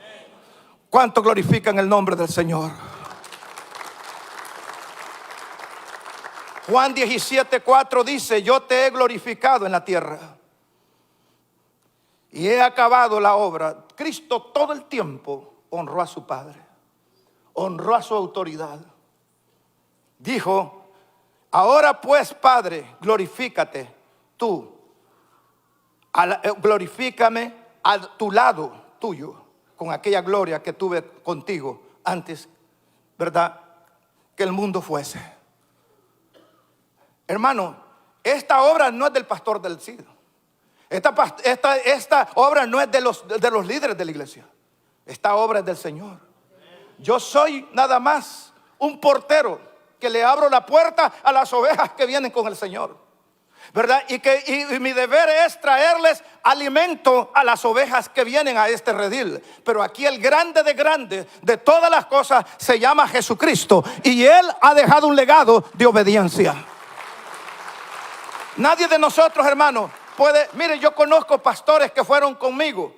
¿Cuánto glorifican el nombre del Señor? Juan 17:4 dice: yo te he glorificado en la tierra y he acabado la obra. Cristo todo el tiempo honró a su Padre, honró a su autoridad. Dijo: ahora pues, Padre, glorifícate tú, glorifícame a tu lado tuyo, con aquella gloria que tuve contigo antes, ¿verdad?, que el mundo fuese. Hermano, esta obra no es del pastor del CID. Esta obra no es de los líderes de la iglesia. Esta obra es del Señor. Yo soy nada más un portero que le abro la puerta a las ovejas que vienen con el Señor, ¿verdad? Y mi deber es traerles alimento a las ovejas que vienen a este redil. Pero aquí el grande de grandes de todas las cosas se llama Jesucristo, y Él ha dejado un legado de obediencia. Nadie de nosotros, hermanos, puede. Mire, yo conozco pastores que fueron conmigo,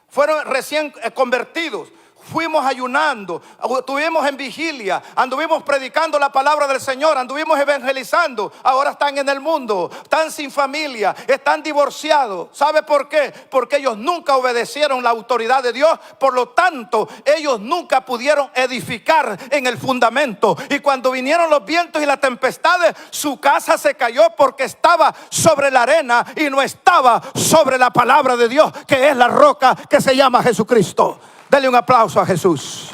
fueron recién convertidos. Fuimos ayunando, estuvimos en vigilia, anduvimos predicando la palabra del Señor, anduvimos evangelizando. Ahora están en el mundo, están sin familia, están divorciados. ¿Sabe por qué? Porque ellos nunca obedecieron la autoridad de Dios. Por lo tanto, ellos nunca pudieron edificar en el fundamento. Y cuando vinieron los vientos y las tempestades, su casa se cayó porque estaba sobre la arena y no estaba sobre la palabra de Dios, que es la roca que se llama Jesucristo. Dale un aplauso a Jesús.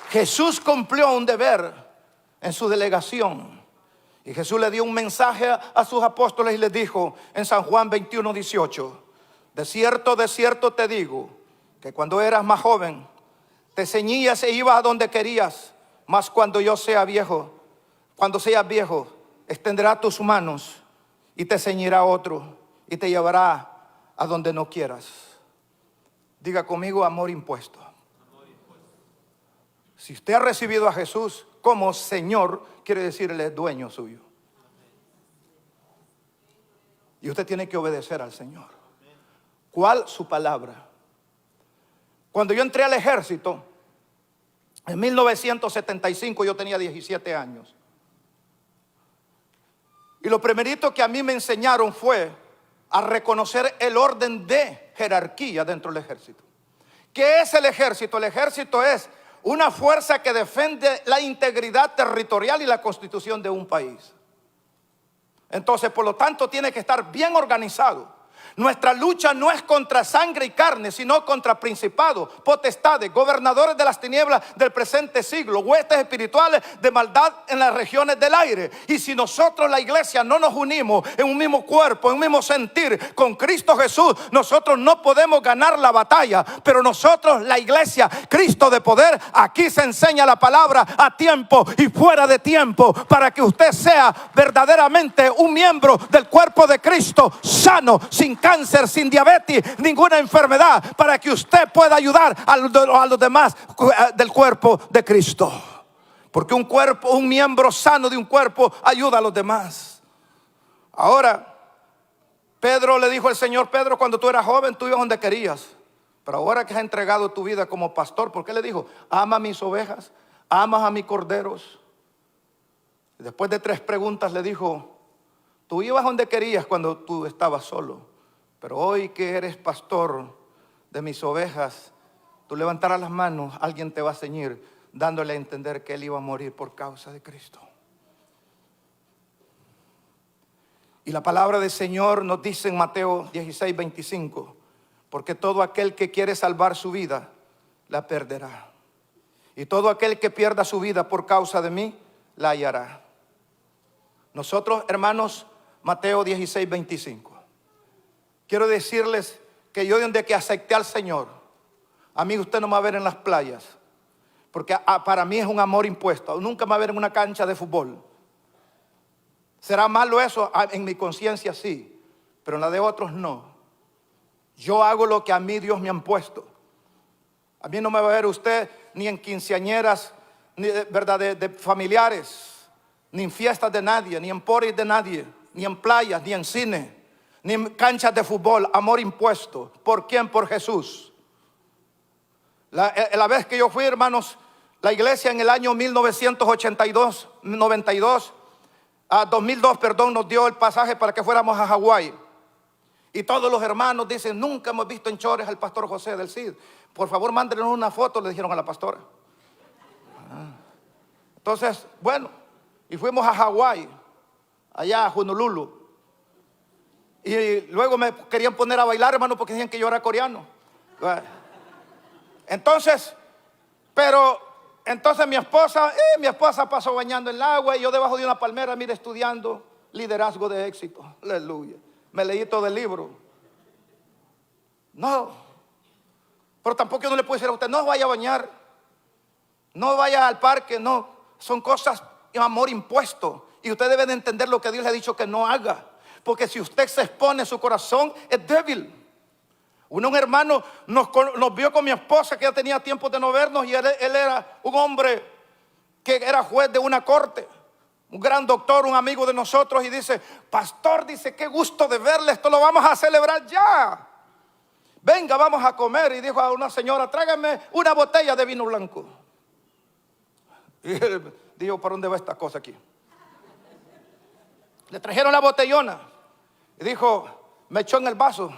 Jesús cumplió un deber en su delegación. Y Jesús le dio un mensaje a sus apóstoles y les dijo en San Juan 21:18: de cierto te digo, que cuando eras más joven, te ceñías e ibas a donde querías. Mas cuando seas viejo, extenderá tus manos y te ceñirá otro y te llevará a donde no quieras. Diga conmigo: amor impuesto. Si usted ha recibido a Jesús como Señor, quiere decir Él es dueño suyo. Y usted tiene que obedecer al Señor. ¿Cuál? Su palabra. Cuando yo entré al ejército en 1975, yo tenía 17 años. Y lo primerito que a mí me enseñaron fue a reconocer el orden de jerarquía dentro del ejército. ¿Qué es el ejército? El ejército es una fuerza que defiende la integridad territorial y la constitución de un país. Entonces, por lo tanto, tiene que estar bien organizado. Nuestra lucha no es contra sangre y carne, sino contra principados, potestades, gobernadores de las tinieblas del presente siglo, huestes espirituales de maldad en las regiones del aire. Y si nosotros, la iglesia, no nos unimos en un mismo cuerpo, en un mismo sentir con Cristo Jesús, nosotros no podemos ganar la batalla. Pero nosotros, la iglesia, Cristo de poder, aquí se enseña la palabra a tiempo y fuera de tiempo, para que usted sea verdaderamente un miembro del cuerpo de Cristo, sano, sin cáncer, sin diabetes, ninguna enfermedad, para que usted pueda ayudar a los demás del cuerpo de Cristo. Porque un miembro sano de un cuerpo ayuda a los demás. Ahora, Pedro le dijo al Señor: Pedro, cuando tú eras joven, tú ibas donde querías, pero ahora que has entregado tu vida como pastor, ¿por qué le dijo? Ama a mis ovejas, amas a mis corderos. Y después de 3 preguntas le dijo: tú ibas donde querías cuando tú estabas solo, pero hoy que eres pastor de mis ovejas, tú levantarás las manos, alguien te va a ceñir, dándole a entender que él iba a morir por causa de Cristo. Y la palabra del Señor nos dice en Mateo 16:25, porque todo aquel que quiere salvar su vida, la perderá. Y todo aquel que pierda su vida por causa de mí, la hallará. Nosotros, hermanos, Mateo 16:25. Quiero decirles que yo, desde que acepté al Señor, a mí usted no me va a ver en las playas, porque para mí es un amor impuesto. Nunca me va a ver en una cancha de fútbol. ¿Será malo eso? En mi conciencia sí, pero en la de otros no. Yo hago lo que a mí Dios me ha puesto. A mí no me va a ver usted ni en quinceañeras, ni de familiares, ni en fiestas de nadie, ni en poris de nadie, ni en playas, ni en cine, ni en canchas de fútbol. Amor impuesto. ¿Por quién? Por Jesús. La vez que yo fui, hermanos, la iglesia en el año 1982, 2002, perdón, nos dio el pasaje para que fuéramos a Hawái. Y todos los hermanos dicen: nunca hemos visto en chores al pastor José del CID. Por favor, mándenos una foto, le dijeron a la pastora. Entonces, bueno, y fuimos a Hawái, allá a Honolulu. Y luego me querían poner a bailar, hermano, porque decían que yo era coreano. Entonces mi esposa pasó bañando en el agua y yo debajo de una palmera, mire, estudiando liderazgo de éxito. Aleluya. Me leí todo el libro. No, pero tampoco yo no le puedo decir a usted: no vaya a bañar, no vaya al parque. No, son cosas, amor impuesto. Y usted debe de entender lo que Dios le ha dicho que no haga. Porque si usted se expone, su corazón es débil. Un hermano nos vio con mi esposa, que ya tenía tiempo de no vernos, y él era un hombre que era juez de una corte, un gran doctor, un amigo de nosotros, y dice: pastor, dice, qué gusto de verle, esto lo vamos a celebrar ya. Venga, vamos a comer. Y dijo a una señora: tráigame una botella de vino blanco. Y él dijo: ¿para dónde va esta cosa aquí? Le trajeron la botellona y dijo, me echó en el vaso,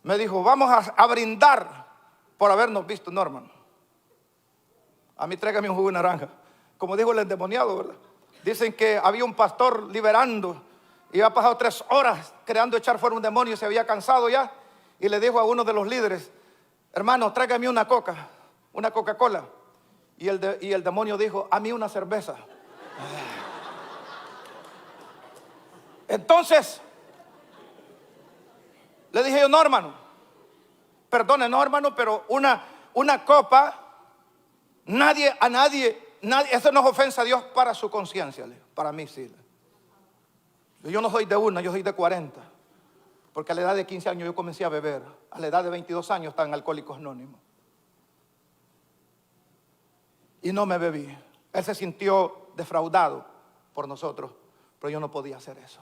me dijo: vamos a brindar por habernos visto. No, hermano, a mí tráigame un jugo de naranja. Como dijo el endemoniado, ¿verdad? Dicen que había un pastor liberando y había pasado 3 horas creando echar fuera un demonio y se había cansado ya. Y le dijo a uno de los líderes: hermano, tráigame una Coca-Cola. Y el demonio dijo: a mí una cerveza. Entonces le dije yo: no, hermano, perdone, no, hermano, pero una copa, nadie, eso no es ofensa a Dios para su conciencia. Para mí sí. Yo no soy de una, yo soy de 40. Porque a la edad de 15 años yo comencé a beber. A la edad de 22 años estaba en Alcohólicos Anónimos. Y no me bebí. Él se sintió defraudado por nosotros, pero yo no podía hacer eso.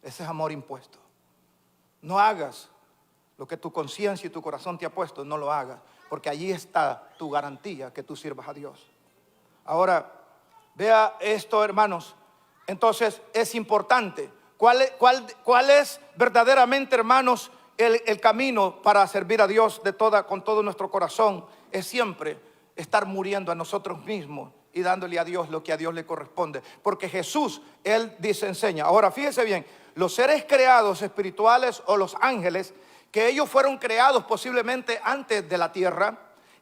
Ese es amor impuesto. No hagas lo que tu conciencia y tu corazón te ha puesto, no lo hagas, porque allí está tu garantía que tú sirvas a Dios. Ahora, vea esto, hermanos. Entonces es importante. ¿Cuál es verdaderamente, hermanos, el camino para servir a Dios con todo nuestro corazón? Es siempre estar muriendo a nosotros mismos y dándole a Dios lo que a Dios le corresponde. Porque Jesús, Él dice, enseña. Ahora fíjese bien, los seres creados espirituales o los ángeles, que ellos fueron creados posiblemente antes de la tierra,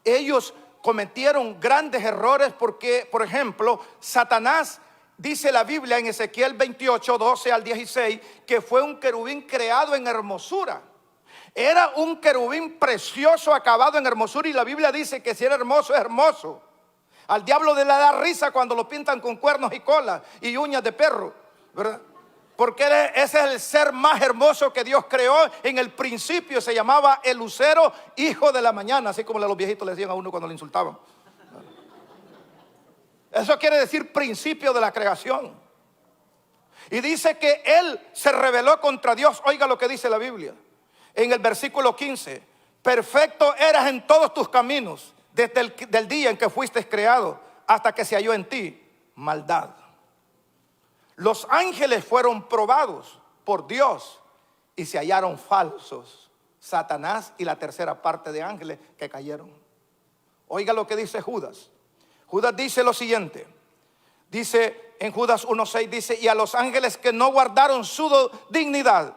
ellos cometieron grandes errores porque, por ejemplo, Satanás, dice la Biblia en Ezequiel 28, 12 al 16, que fue un querubín creado en hermosura. Era un querubín precioso, acabado en hermosura, y la Biblia dice que si era hermoso, es hermoso. Al diablo le da risa cuando lo pintan con cuernos y cola y uñas de perro, ¿verdad? Porque ese es el ser más hermoso que Dios creó. En el principio se llamaba el lucero, hijo de la mañana, así como los viejitos le decían a uno cuando le insultaban. Eso quiere decir principio de la creación. Y dice que él se rebeló contra Dios. Oiga lo que dice la Biblia en el versículo 15: perfecto eras en todos tus caminos desde el día en que fuiste creado hasta que se halló en ti maldad. Los ángeles fueron probados por Dios y se hallaron falsos. Satanás y la tercera parte de ángeles que cayeron. Oiga lo que dice Judas. Judas dice lo siguiente. Dice en Judas 1:6, dice: y a los ángeles que no guardaron su dignidad,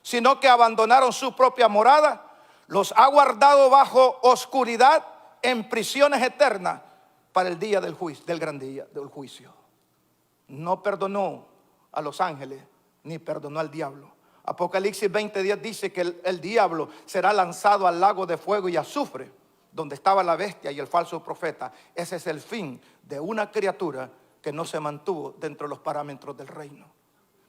sino que abandonaron su propia morada, los ha guardado bajo oscuridad en prisiones eternas para el día del juicio, del gran día del juicio. No perdonó a los ángeles ni perdonó al diablo. Apocalipsis 20:10 dice que el diablo será lanzado al lago de fuego y azufre, donde estaba la bestia y el falso profeta. Ese es el fin de una criatura que no se mantuvo dentro de los parámetros del reino,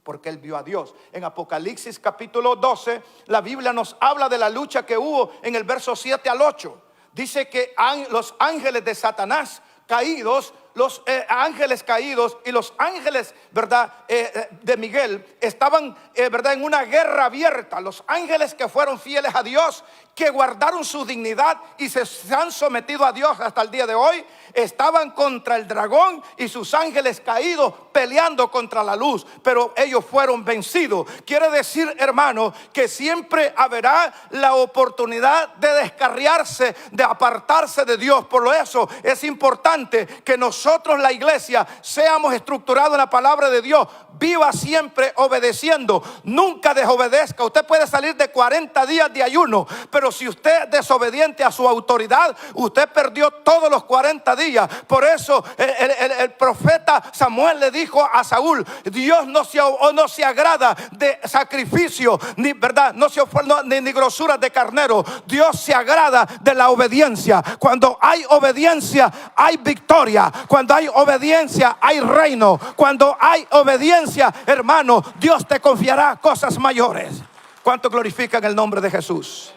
porque él vio a Dios. En Apocalipsis capítulo 12, la Biblia nos habla de la lucha que hubo en el verso 7 al 8. Dice que los ángeles de Satanás caídos, los ángeles caídos y los ángeles, ¿verdad?, de Miguel estaban, ¿verdad?, en una guerra abierta. Los ángeles que fueron fieles a Dios, que guardaron su dignidad y se han sometido a Dios hasta el día de hoy, estaban contra el dragón y sus ángeles caídos peleando contra la luz, pero ellos fueron vencidos. Quiere decir, hermano, que siempre habrá la oportunidad de descarriarse, de apartarse de Dios. Por eso es importante que nosotros, la iglesia, seamos estructurados en la palabra de Dios. Viva siempre obedeciendo, nunca desobedezca. Usted puede salir de 40 días de ayuno, pero si usted es desobediente a su autoridad, usted perdió todos los 40 días. Por eso el profeta Samuel le dijo a Saúl: Dios no se agrada de sacrificio, ni, ¿verdad?, ni grosuras de carnero. Dios se agrada de la obediencia. Cuando hay obediencia, hay victoria. Cuando hay obediencia, hay reino. Cuando hay obediencia, hermano, Dios te confiará cosas mayores. ¿Cuánto glorifican el nombre de Jesús?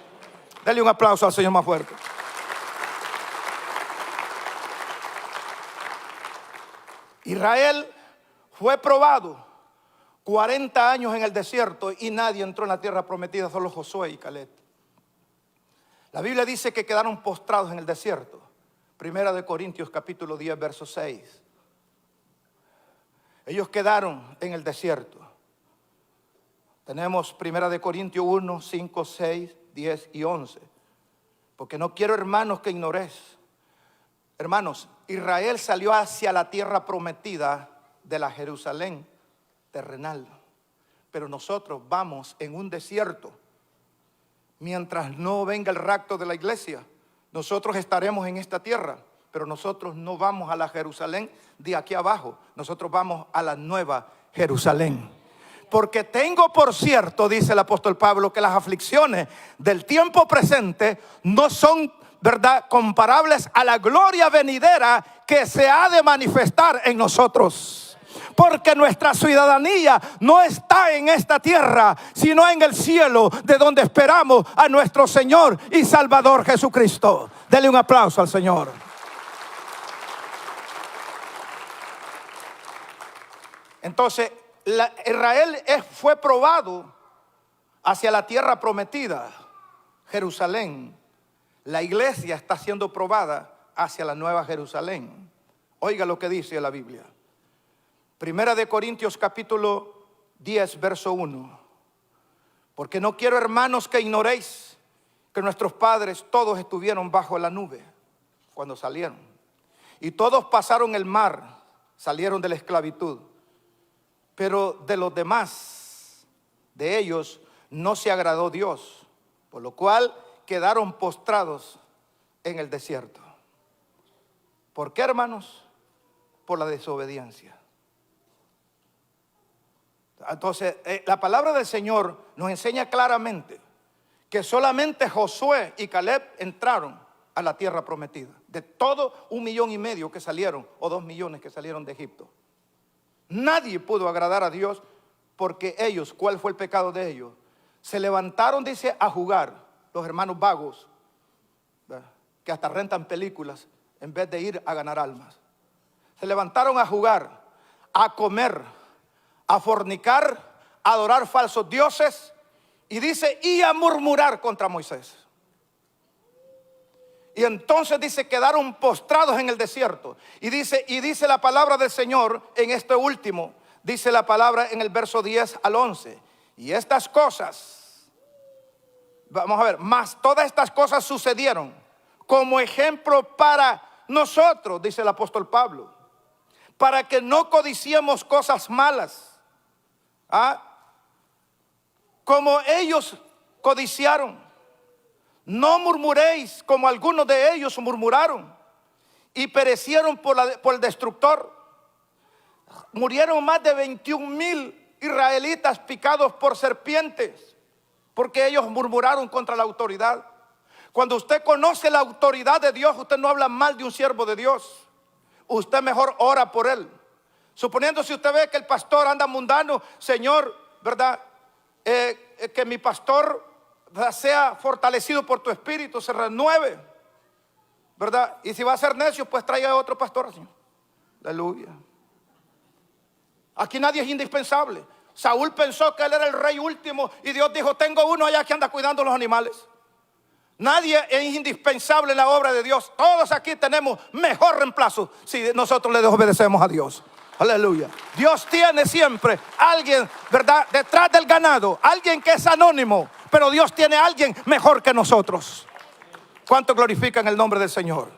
Dale un aplauso al Señor más fuerte. Israel fue probado 40 años en el desierto y nadie entró en la tierra prometida, solo Josué y Caleb. La Biblia dice que quedaron postrados en el desierto. Primera de Corintios capítulo 10 verso 6. Ellos quedaron en el desierto. Tenemos Primera de Corintios 1, 5, 6, 10 y 11. Porque no quiero, hermanos, que ignoréis. Hermanos, Israel salió hacia la tierra prometida de la Jerusalén terrenal. Pero nosotros vamos en un desierto. Mientras no venga el rapto de la iglesia, nosotros estaremos en esta tierra. Pero nosotros no vamos a la Jerusalén de aquí abajo. Nosotros vamos a la nueva Jerusalén. Porque tengo por cierto, dice el apóstol Pablo, que las aflicciones del tiempo presente no son, ¿verdad?, comparables a la gloria venidera que se ha de manifestar en nosotros. Porque nuestra ciudadanía no está en esta tierra, sino en el cielo, de donde esperamos a nuestro Señor y Salvador Jesucristo. Dele un aplauso al Señor. Entonces, Israel fue probado hacia la tierra prometida, Jerusalén. La iglesia está siendo probada hacia la nueva Jerusalén. Oiga lo que dice la Biblia. Primera de Corintios capítulo 10 verso 1. Porque no quiero, hermanos, que ignoréis que nuestros padres todos estuvieron bajo la nube cuando salieron. Y todos pasaron el mar, salieron de la esclavitud. Pero de los demás de ellos no se agradó Dios, por lo cual quedaron postrados en el desierto. ¿Por qué, hermanos? Por la desobediencia. Entonces, la palabra del Señor nos enseña claramente que solamente Josué y Caleb entraron a la tierra prometida. De todo 1,5 millones que salieron, o 2 millones que salieron de Egipto, nadie pudo agradar a Dios, porque ellos, ¿cuál fue el pecado de ellos? Se levantaron, dice, a jugar. Los hermanos vagos, ¿verdad?, que hasta rentan películas en vez de ir a ganar almas. Se levantaron a jugar, a comer, a fornicar, a adorar falsos dioses, y dice, y a murmurar contra Moisés. Y entonces dice, quedaron postrados en el desierto. Y dice la palabra del Señor en este último, dice la palabra en el verso 10 al 11. Y estas cosas, vamos a ver, más todas estas cosas sucedieron como ejemplo para nosotros, dice el apóstol Pablo, para que no codiciemos cosas malas, como ellos codiciaron. No murmuréis como algunos de ellos murmuraron y perecieron por el destructor. Murieron más de 21,000 israelitas picados por serpientes, porque ellos murmuraron contra la autoridad. Cuando usted conoce la autoridad de Dios, usted no habla mal de un siervo de Dios. Usted mejor ora por él. Suponiendo, si usted ve que el pastor anda mundano, Señor, ¿verdad? Que mi pastor sea fortalecido por tu espíritu, se renueve, ¿verdad? Y si va a ser necio, pues traiga a otro pastor, Señor. Aleluya. Aquí nadie es indispensable. Saúl pensó que él era el rey último, y Dios dijo, tengo uno allá que anda cuidando los animales. Nadie es indispensable en la obra de Dios. Todos aquí tenemos mejor reemplazo si nosotros le desobedecemos a Dios. Aleluya. Dios tiene siempre alguien, ¿verdad?, detrás del ganado, alguien que es anónimo, pero Dios tiene a alguien mejor que nosotros. ¿Cuánto glorifican el nombre del Señor?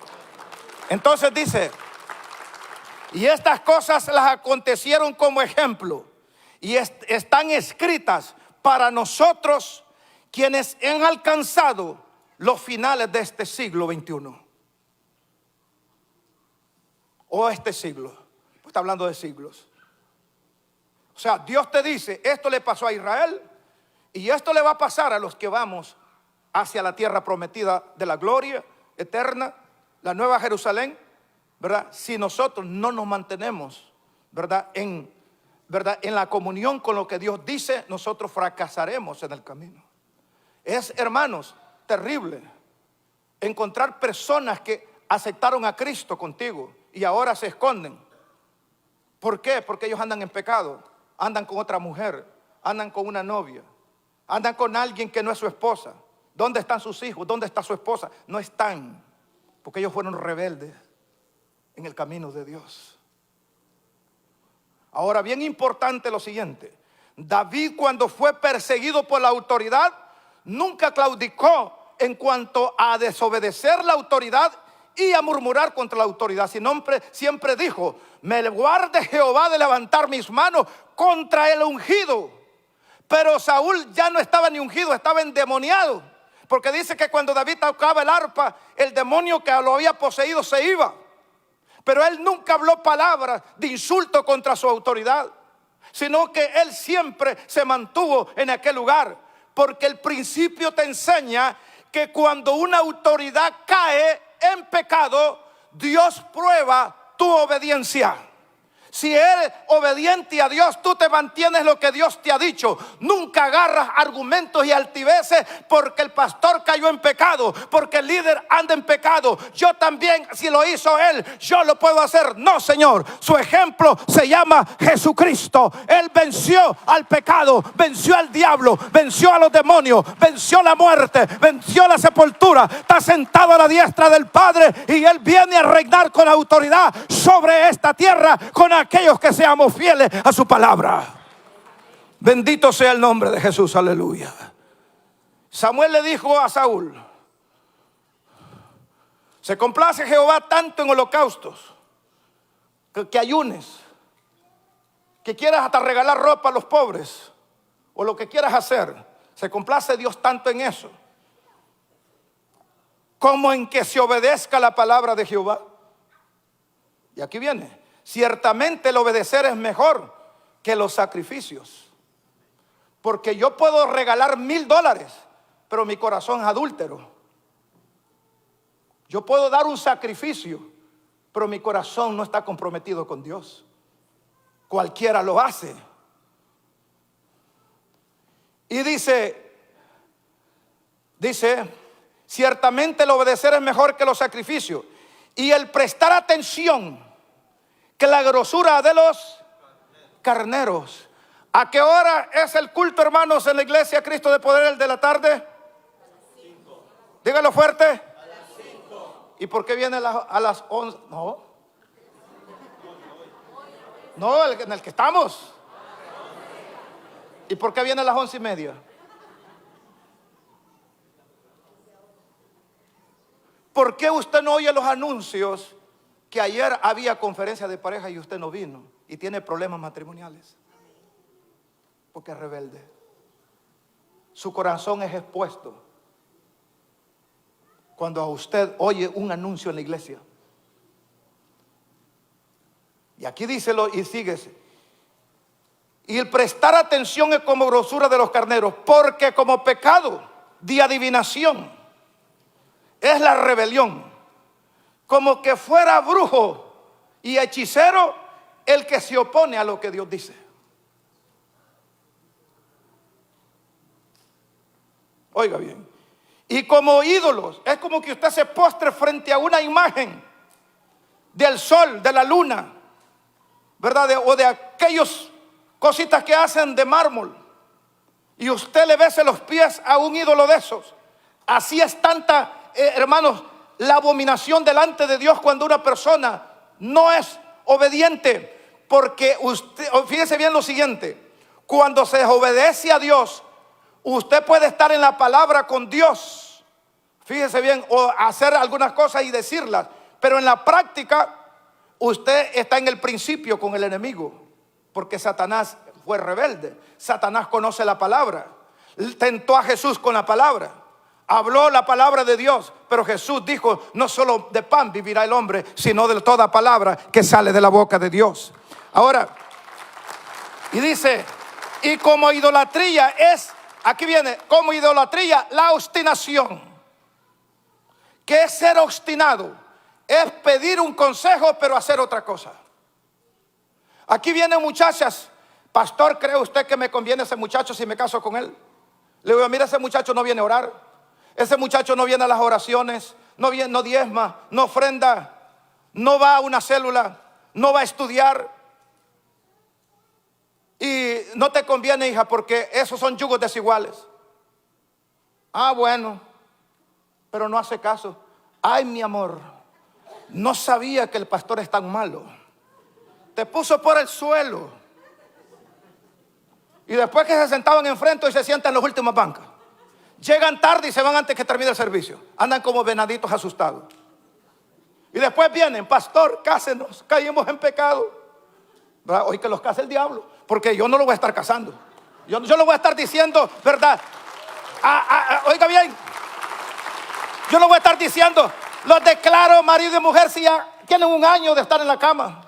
Entonces dice, y estas cosas las acontecieron como ejemplo, y están escritas para nosotros, quienes han alcanzado los finales de este siglo XXI. O este siglo. Está hablando de siglos. O sea, Dios te dice, esto le pasó a Israel, y esto le va a pasar a los que vamos hacia la tierra prometida de la gloria eterna, la nueva Jerusalén, ¿verdad? Si nosotros no nos mantenemos, ¿verdad?, en la comunión con lo que Dios dice, nosotros fracasaremos en el camino. Es, hermanos, terrible encontrar personas que aceptaron a Cristo contigo y ahora se esconden. ¿Por qué? Porque ellos andan en pecado, andan con otra mujer, andan con una novia, andan con alguien que no es su esposa. ¿Dónde están sus hijos? ¿Dónde está su esposa? No están, porque ellos fueron rebeldes en el camino de Dios. Ahora, bien importante lo siguiente: David, cuando fue perseguido por la autoridad, nunca claudicó en cuanto a desobedecer la autoridad y a murmurar contra la autoridad, sino siempre dijo, me guarde Jehová de levantar mis manos contra el ungido. Pero Saúl ya no estaba ni ungido, estaba endemoniado, porque dice que cuando David tocaba el arpa, el demonio que lo había poseído se iba. Pero él nunca habló palabras de insulto contra su autoridad, sino que él siempre se mantuvo en aquel lugar, porque el principio te enseña que cuando una autoridad cae en pecado, Dios prueba tu obediencia. Si eres obediente a Dios, tú te mantienes lo que Dios te ha dicho. Nunca agarras argumentos y altiveces porque el pastor cayó en pecado, porque el líder anda en pecado. Yo también, si lo hizo él, yo lo puedo hacer. No, Señor. Su ejemplo se llama Jesucristo. Él venció al pecado, venció al diablo, venció a los demonios, venció la muerte, venció la sepultura. Está sentado a la diestra del Padre y Él viene a reinar con autoridad sobre esta tierra, con aquellos que seamos fieles a su palabra. Bendito sea el nombre de Jesús, aleluya. Samuel le dijo a Saúl, se complace Jehová tanto en holocaustos, que ayunes, que quieras hasta regalar ropa a los pobres, o lo que quieras hacer, se complace Dios tanto en eso, como en que se obedezca la palabra de Jehová. Y aquí viene, ciertamente el obedecer es mejor que los sacrificios. Porque yo puedo regalar $1000, pero mi corazón es adúltero. Yo puedo dar un sacrificio, pero mi corazón no está comprometido con Dios. Cualquiera lo hace. Y dice, ciertamente el obedecer es mejor que los sacrificios, y el prestar atención que la grosura de los carneros. ¿A qué hora es el culto, hermanos, en la iglesia Cristo de Poder, el de la tarde? 5. Dígalo fuerte. A las 5. ¿Y por qué viene a las 11? No, en el que estamos. ¿Y por qué viene a las 11:30? ¿Por qué usted no oye los anuncios que ayer había conferencia de pareja y usted no vino y tiene problemas matrimoniales? Porque es rebelde. Su corazón es expuesto cuando a usted oye un anuncio en la iglesia. Y aquí díselo y síguese. Y el prestar atención es como grosura de los carneros, porque como pecado de adivinación es la rebelión, como que fuera brujo y hechicero el que se opone a lo que Dios dice. Oiga bien. Y como ídolos, es como que usted se postre frente a una imagen del sol, de la luna, ¿verdad? O de aquellos cositas que hacen de mármol, y usted le bese los pies a un ídolo de esos. Así es tanta, hermanos, la abominación delante de Dios cuando una persona no es obediente. Porque usted, fíjese bien lo siguiente, cuando se obedece a Dios, usted puede estar en la palabra con Dios, fíjese bien, o hacer algunas cosas y decirlas, pero en la práctica usted está en el principio con el enemigo, porque Satanás fue rebelde. Satanás conoce la palabra, tentó a Jesús con la palabra, habló la palabra de Dios, pero Jesús dijo, no solo de pan vivirá el hombre, sino de toda palabra que sale de la boca de Dios. Ahora, y dice, y como idolatría es, aquí viene, como idolatría, la obstinación. ¿Qué es ser obstinado? Es pedir un consejo pero hacer otra cosa. Aquí vienen muchachas, pastor, ¿cree usted que me conviene ese muchacho si me caso con él? Le digo, mira, ese muchacho no viene a orar, ese muchacho no viene a las oraciones, no viene, no diezma, no ofrenda, no va a una célula, no va a estudiar. Y no te conviene, hija, porque esos son yugos desiguales. Ah, bueno, pero no hace caso. Ay, mi amor, no sabía que el pastor es tan malo. Te puso por el suelo. Y después que se sentaban enfrente y se sientan en las últimas bancas, llegan tarde y se van antes que termine el servicio. Andan como venaditos asustados. Y después vienen, pastor, cásenos, caímos en pecado. ¿Verdad? Hoy que los case el diablo, porque yo no lo voy a estar casando. Yo lo voy a estar diciendo, ¿verdad? Oiga bien, yo lo voy a estar diciendo, los declaro marido y mujer si ya tienen un año de estar en la cama.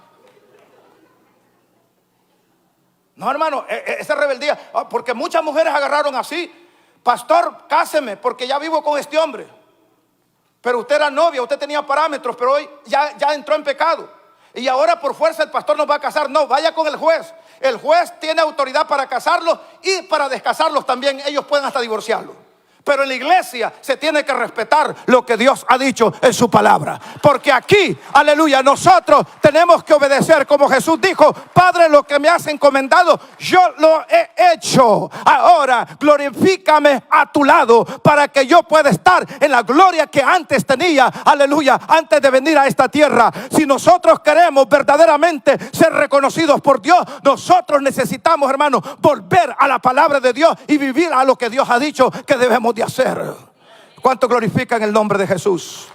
No, hermano, esa rebeldía, porque muchas mujeres agarraron así. Pastor, cáseme porque ya vivo con este hombre. Pero usted era novia, usted tenía parámetros, pero hoy ya entró en pecado. Y ahora por fuerza el pastor nos va a casar. No, vaya con el juez. El juez tiene autoridad para casarlos y para descasarlos también. Ellos pueden hasta divorciarlos. Pero en la iglesia se tiene que respetar lo que Dios ha dicho en su palabra. Porque aquí, aleluya, nosotros tenemos que obedecer como Jesús dijo: Padre, lo que me has encomendado, yo lo he hecho. Ahora glorifícame a tu lado para que yo pueda estar en la gloria que antes tenía, aleluya, antes de venir a esta tierra. Si nosotros queremos verdaderamente ser reconocidos por Dios, nosotros necesitamos, hermanos, volver a la palabra de Dios y vivir a lo que Dios ha dicho que debemos de hacer. ¿Cuánto glorifican el nombre de Jesús?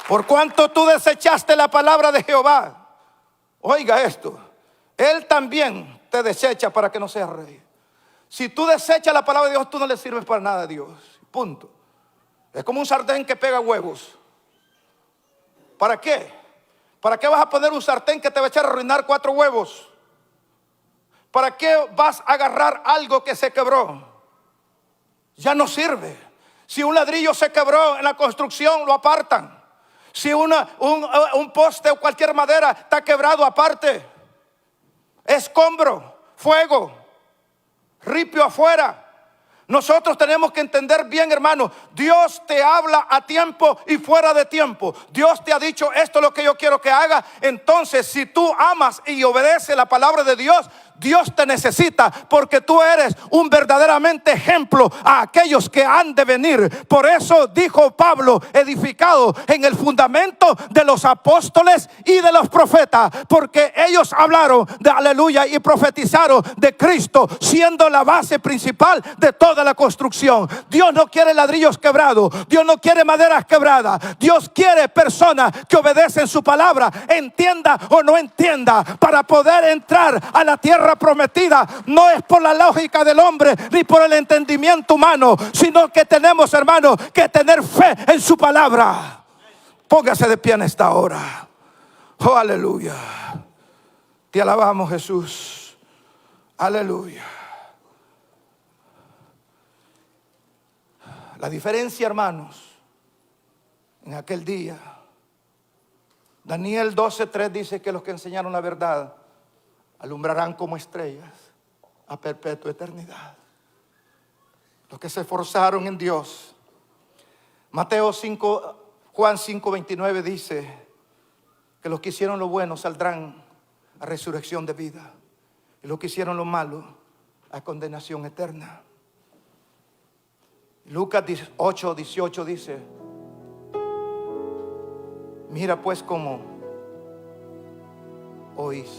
Por cuanto tú desechaste la palabra de Jehová, oiga esto, Él también te desecha para que no seas rey. Si tú desechas la palabra de Dios, tú no le sirves para nada a Dios. Punto. Es como un sartén que pega huevos. ¿Para qué? ¿Para qué vas a poner un sartén que te va a echar a arruinar 4 huevos? ¿Para qué vas a agarrar algo que se quebró? Ya no sirve. Si un ladrillo se quebró en la construcción, lo apartan. Si un poste o cualquier madera está quebrado, aparte. Escombro, fuego, ripio afuera. Nosotros tenemos que entender bien, hermano, Dios te habla a tiempo y fuera de tiempo. Dios te ha dicho, esto es lo que yo quiero que haga. Entonces, si tú amas y obedeces la palabra de Dios, Dios te necesita, porque tú eres un verdaderamente ejemplo a aquellos que han de venir. Por eso dijo Pablo, edificado en el fundamento de los apóstoles y de los profetas, porque ellos hablaron de aleluya y profetizaron de Cristo, siendo la base principal de toda la construcción. Dios no quiere ladrillos quebrados, Dios no quiere maderas quebradas. Dios quiere personas que obedecen su palabra, entienda o no entienda, para poder entrar a la tierra prometida. No es por la lógica del hombre ni por el entendimiento humano, sino que tenemos, hermanos, que tener fe en su palabra. Póngase de pie en esta hora. Oh, aleluya. Te alabamos, Jesús. Aleluya. La diferencia, hermanos, en aquel día, Daniel 12:3 dice que los que enseñaron la verdad alumbrarán como estrellas a perpetua eternidad. Los que se esforzaron en Dios. Juan 5:29 dice que los que hicieron lo bueno saldrán a resurrección de vida, y los que hicieron lo malo a condenación eterna. Lucas 8:18 dice: mira pues cómo oís,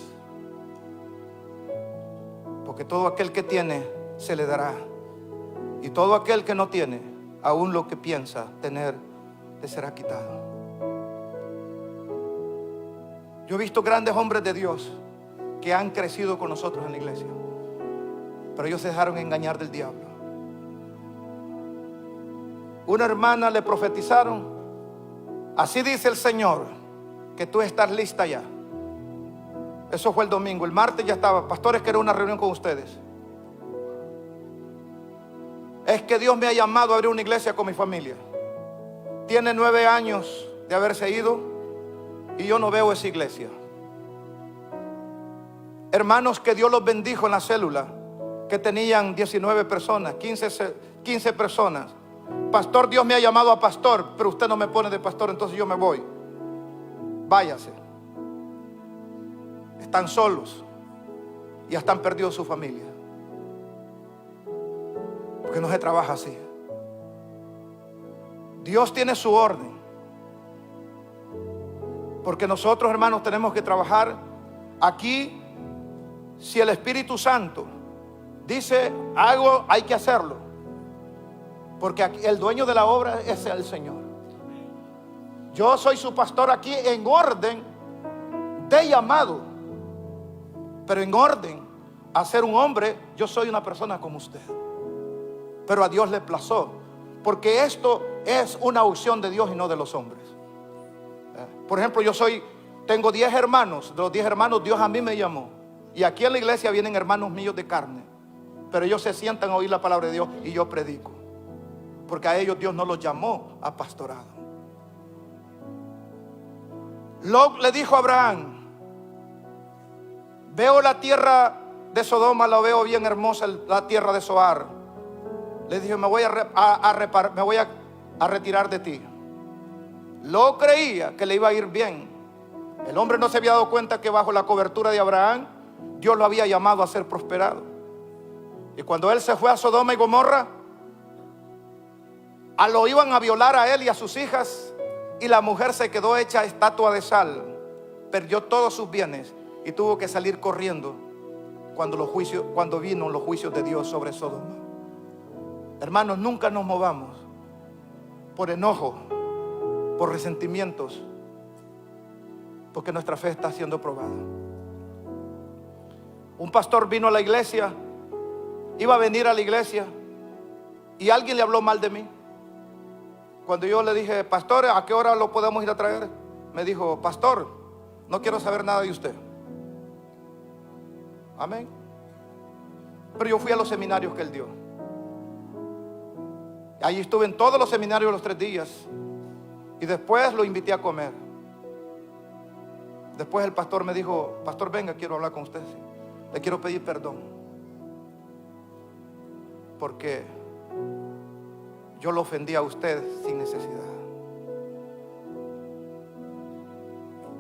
porque todo aquel que tiene se le dará, y todo aquel que no tiene, aún lo que piensa tener, le será quitado. Yo he visto grandes hombres de Dios que han crecido con nosotros en la iglesia, pero ellos se dejaron engañar del diablo. Una hermana le profetizaron: así dice el Señor, que tú estás lista ya. Eso fue el domingo. El martes ya estaba: pastores, quiero una reunión con ustedes. Es que Dios me ha llamado a abrir una iglesia con mi familia. Tiene 9 años de haberse ido y yo no veo esa iglesia. Hermanos que Dios los bendijo en la célula, que tenían 19 personas, 15 personas. Pastor, Dios me ha llamado a pastor, pero usted no me pone de pastor, entonces yo me voy. Váyase. Están solos y hasta han perdido su familia, porque no se trabaja así. Dios tiene su orden, porque nosotros, hermanos, tenemos que trabajar aquí. Si el Espíritu Santo dice algo, hay que hacerlo, porque aquí el dueño de la obra es el Señor. Yo soy su pastor aquí en orden de llamado, pero en orden a ser un hombre. Yo soy una persona como usted, pero a Dios le plazó, porque esto es una unción de Dios y no de los hombres. Por ejemplo, tengo 10 hermanos. De los 10 hermanos, Dios a mí me llamó, y aquí en la iglesia vienen hermanos míos de carne, pero ellos se sientan a oír la palabra de Dios y yo predico, porque a ellos Dios no los llamó a pastorado. Lot le dijo a Abraham: veo la tierra de Sodoma, la veo bien hermosa, la tierra de Zoar. Le dijo: me voy a retirar de ti. Lot creía que le iba a ir bien. El hombre no se había dado cuenta que bajo la cobertura de Abraham, Dios lo había llamado a ser prosperado. Y cuando él se fue a Sodoma y Gomorra, lo iban a violar a él y a sus hijas, y la mujer se quedó hecha estatua de sal, perdió todos sus bienes y tuvo que salir corriendo cuando vino los juicios de Dios sobre Sodoma. Hermanos, nunca nos movamos por enojo, por resentimientos, porque nuestra fe está siendo probada. Un pastor vino a la iglesia, iba a venir a la iglesia y alguien le habló mal de mí. Cuando yo le dije, pastor, ¿a qué hora lo podemos ir a traer? Me dijo, pastor, no quiero saber nada de usted. Amén. Pero yo fui a los seminarios que él dio. Allí estuve en todos los seminarios los 3 días. Y después lo invité a comer. Después el pastor me dijo, pastor, venga, quiero hablar con usted. Le quiero pedir perdón. Porque yo lo ofendí a usted sin necesidad.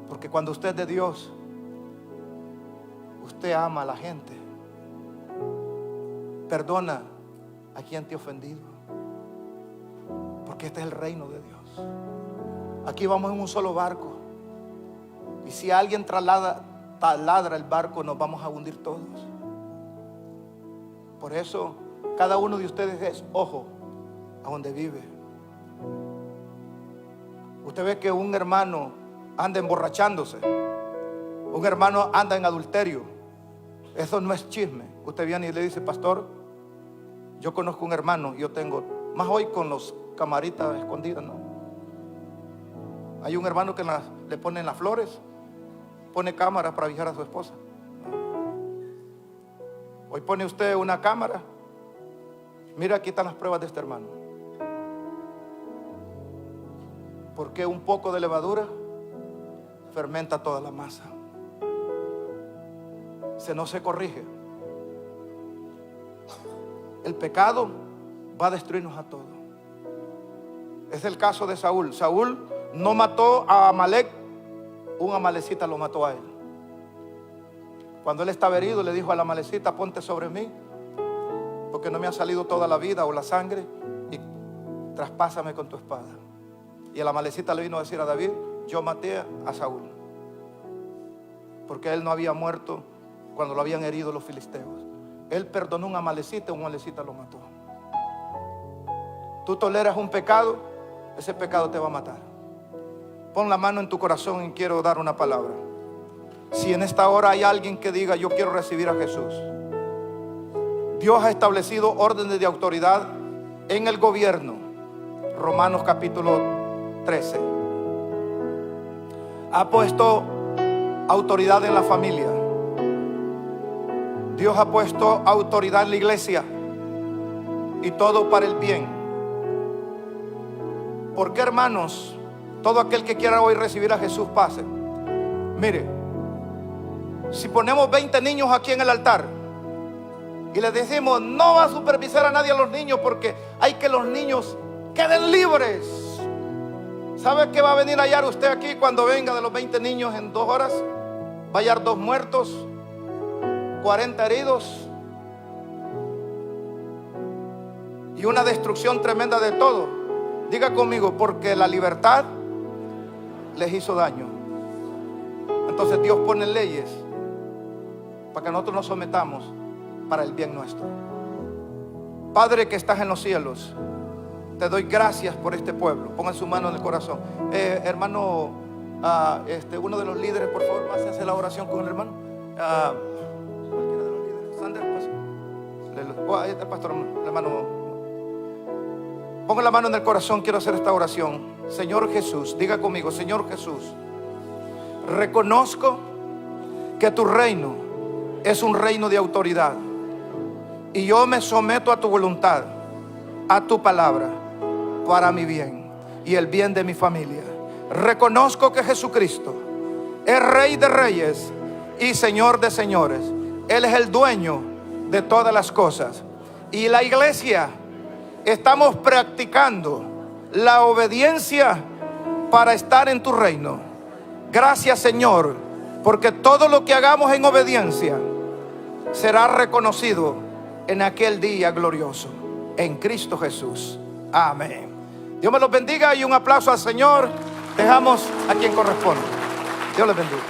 Porque cuando usted es de Dios, usted ama a la gente. Perdona a quien te ha ofendido. Porque este es el reino de Dios. Aquí vamos en un solo barco. Y si alguien taladra el barco, nos vamos a hundir todos. Por eso, cada uno de ustedes es ojo a donde vive. Usted ve que un hermano anda emborrachándose, un hermano anda en adulterio. Eso no es chisme. Usted viene y le dice, pastor, yo conozco un hermano, yo tengo, más hoy con los camaritas escondidas, ¿no? Hay un hermano que le ponen las flores, pone cámaras para vigilar a su esposa. Hoy pone usted una cámara. Mira, aquí están las pruebas de este hermano. Porque un poco de levadura fermenta toda la masa. Si no se corrige, el pecado va a destruirnos a todos. Es el caso de Saúl. Saúl no mató a Amalek, un amalecita lo mató a él. Cuando él estaba herido, le dijo a la amalecita, ponte sobre mí, porque no me ha salido toda la vida o la sangre, y traspásame con tu espada. Y el amalecita le vino a decir a David, yo maté a Saúl, porque él no había muerto cuando lo habían herido los filisteos. Él perdonó a un amalecita lo mató. Tú toleras un pecado, ese pecado te va a matar. Pon la mano en tu corazón y quiero dar una palabra. Si en esta hora hay alguien que diga, yo quiero recibir a Jesús. Dios ha establecido órdenes de autoridad en el gobierno. Romanos capítulo 13. Ha puesto autoridad en la familia. Dios ha puesto autoridad en la iglesia. Y todo para el bien. ¿Por qué, hermanos? Todo aquel que quiera hoy recibir a Jesús, pase. Mire, si ponemos 20 niños aquí en el altar y les decimos, no va a supervisar a nadie a los niños porque hay que los niños queden libres. ¿Sabe qué va a venir a hallar usted aquí cuando venga de los 20 niños en 2 horas? Va a hallar 2 muertos, 40 heridos y una destrucción tremenda de todo. Diga conmigo, porque la libertad les hizo daño. Entonces Dios pone leyes para que nosotros nos sometamos para el bien nuestro. Padre que estás en los cielos, te doy gracias por este pueblo. Pongan su mano en el corazón. Hermano, uno de los líderes, por favor, pase a hacer la oración con el hermano. Cualquiera de los líderes. Sander, pase. Ahí está el pastor, el hermano. Ponga la mano en el corazón, quiero hacer esta oración. Señor Jesús, diga conmigo, Señor Jesús, reconozco que tu reino es un reino de autoridad y yo me someto a tu voluntad, a tu palabra, para mi bien y el bien de mi familia. Reconozco que Jesucristo es Rey de reyes y Señor de señores. Él es el dueño de todas las cosas. Y la iglesia estamos practicando la obediencia para estar en tu reino. Gracias, Señor, porque todo lo que hagamos en obediencia será reconocido en aquel día glorioso. En Cristo Jesús. Amén. Dios me los bendiga y un aplauso al Señor. Dejamos a quien corresponde. Dios les bendiga.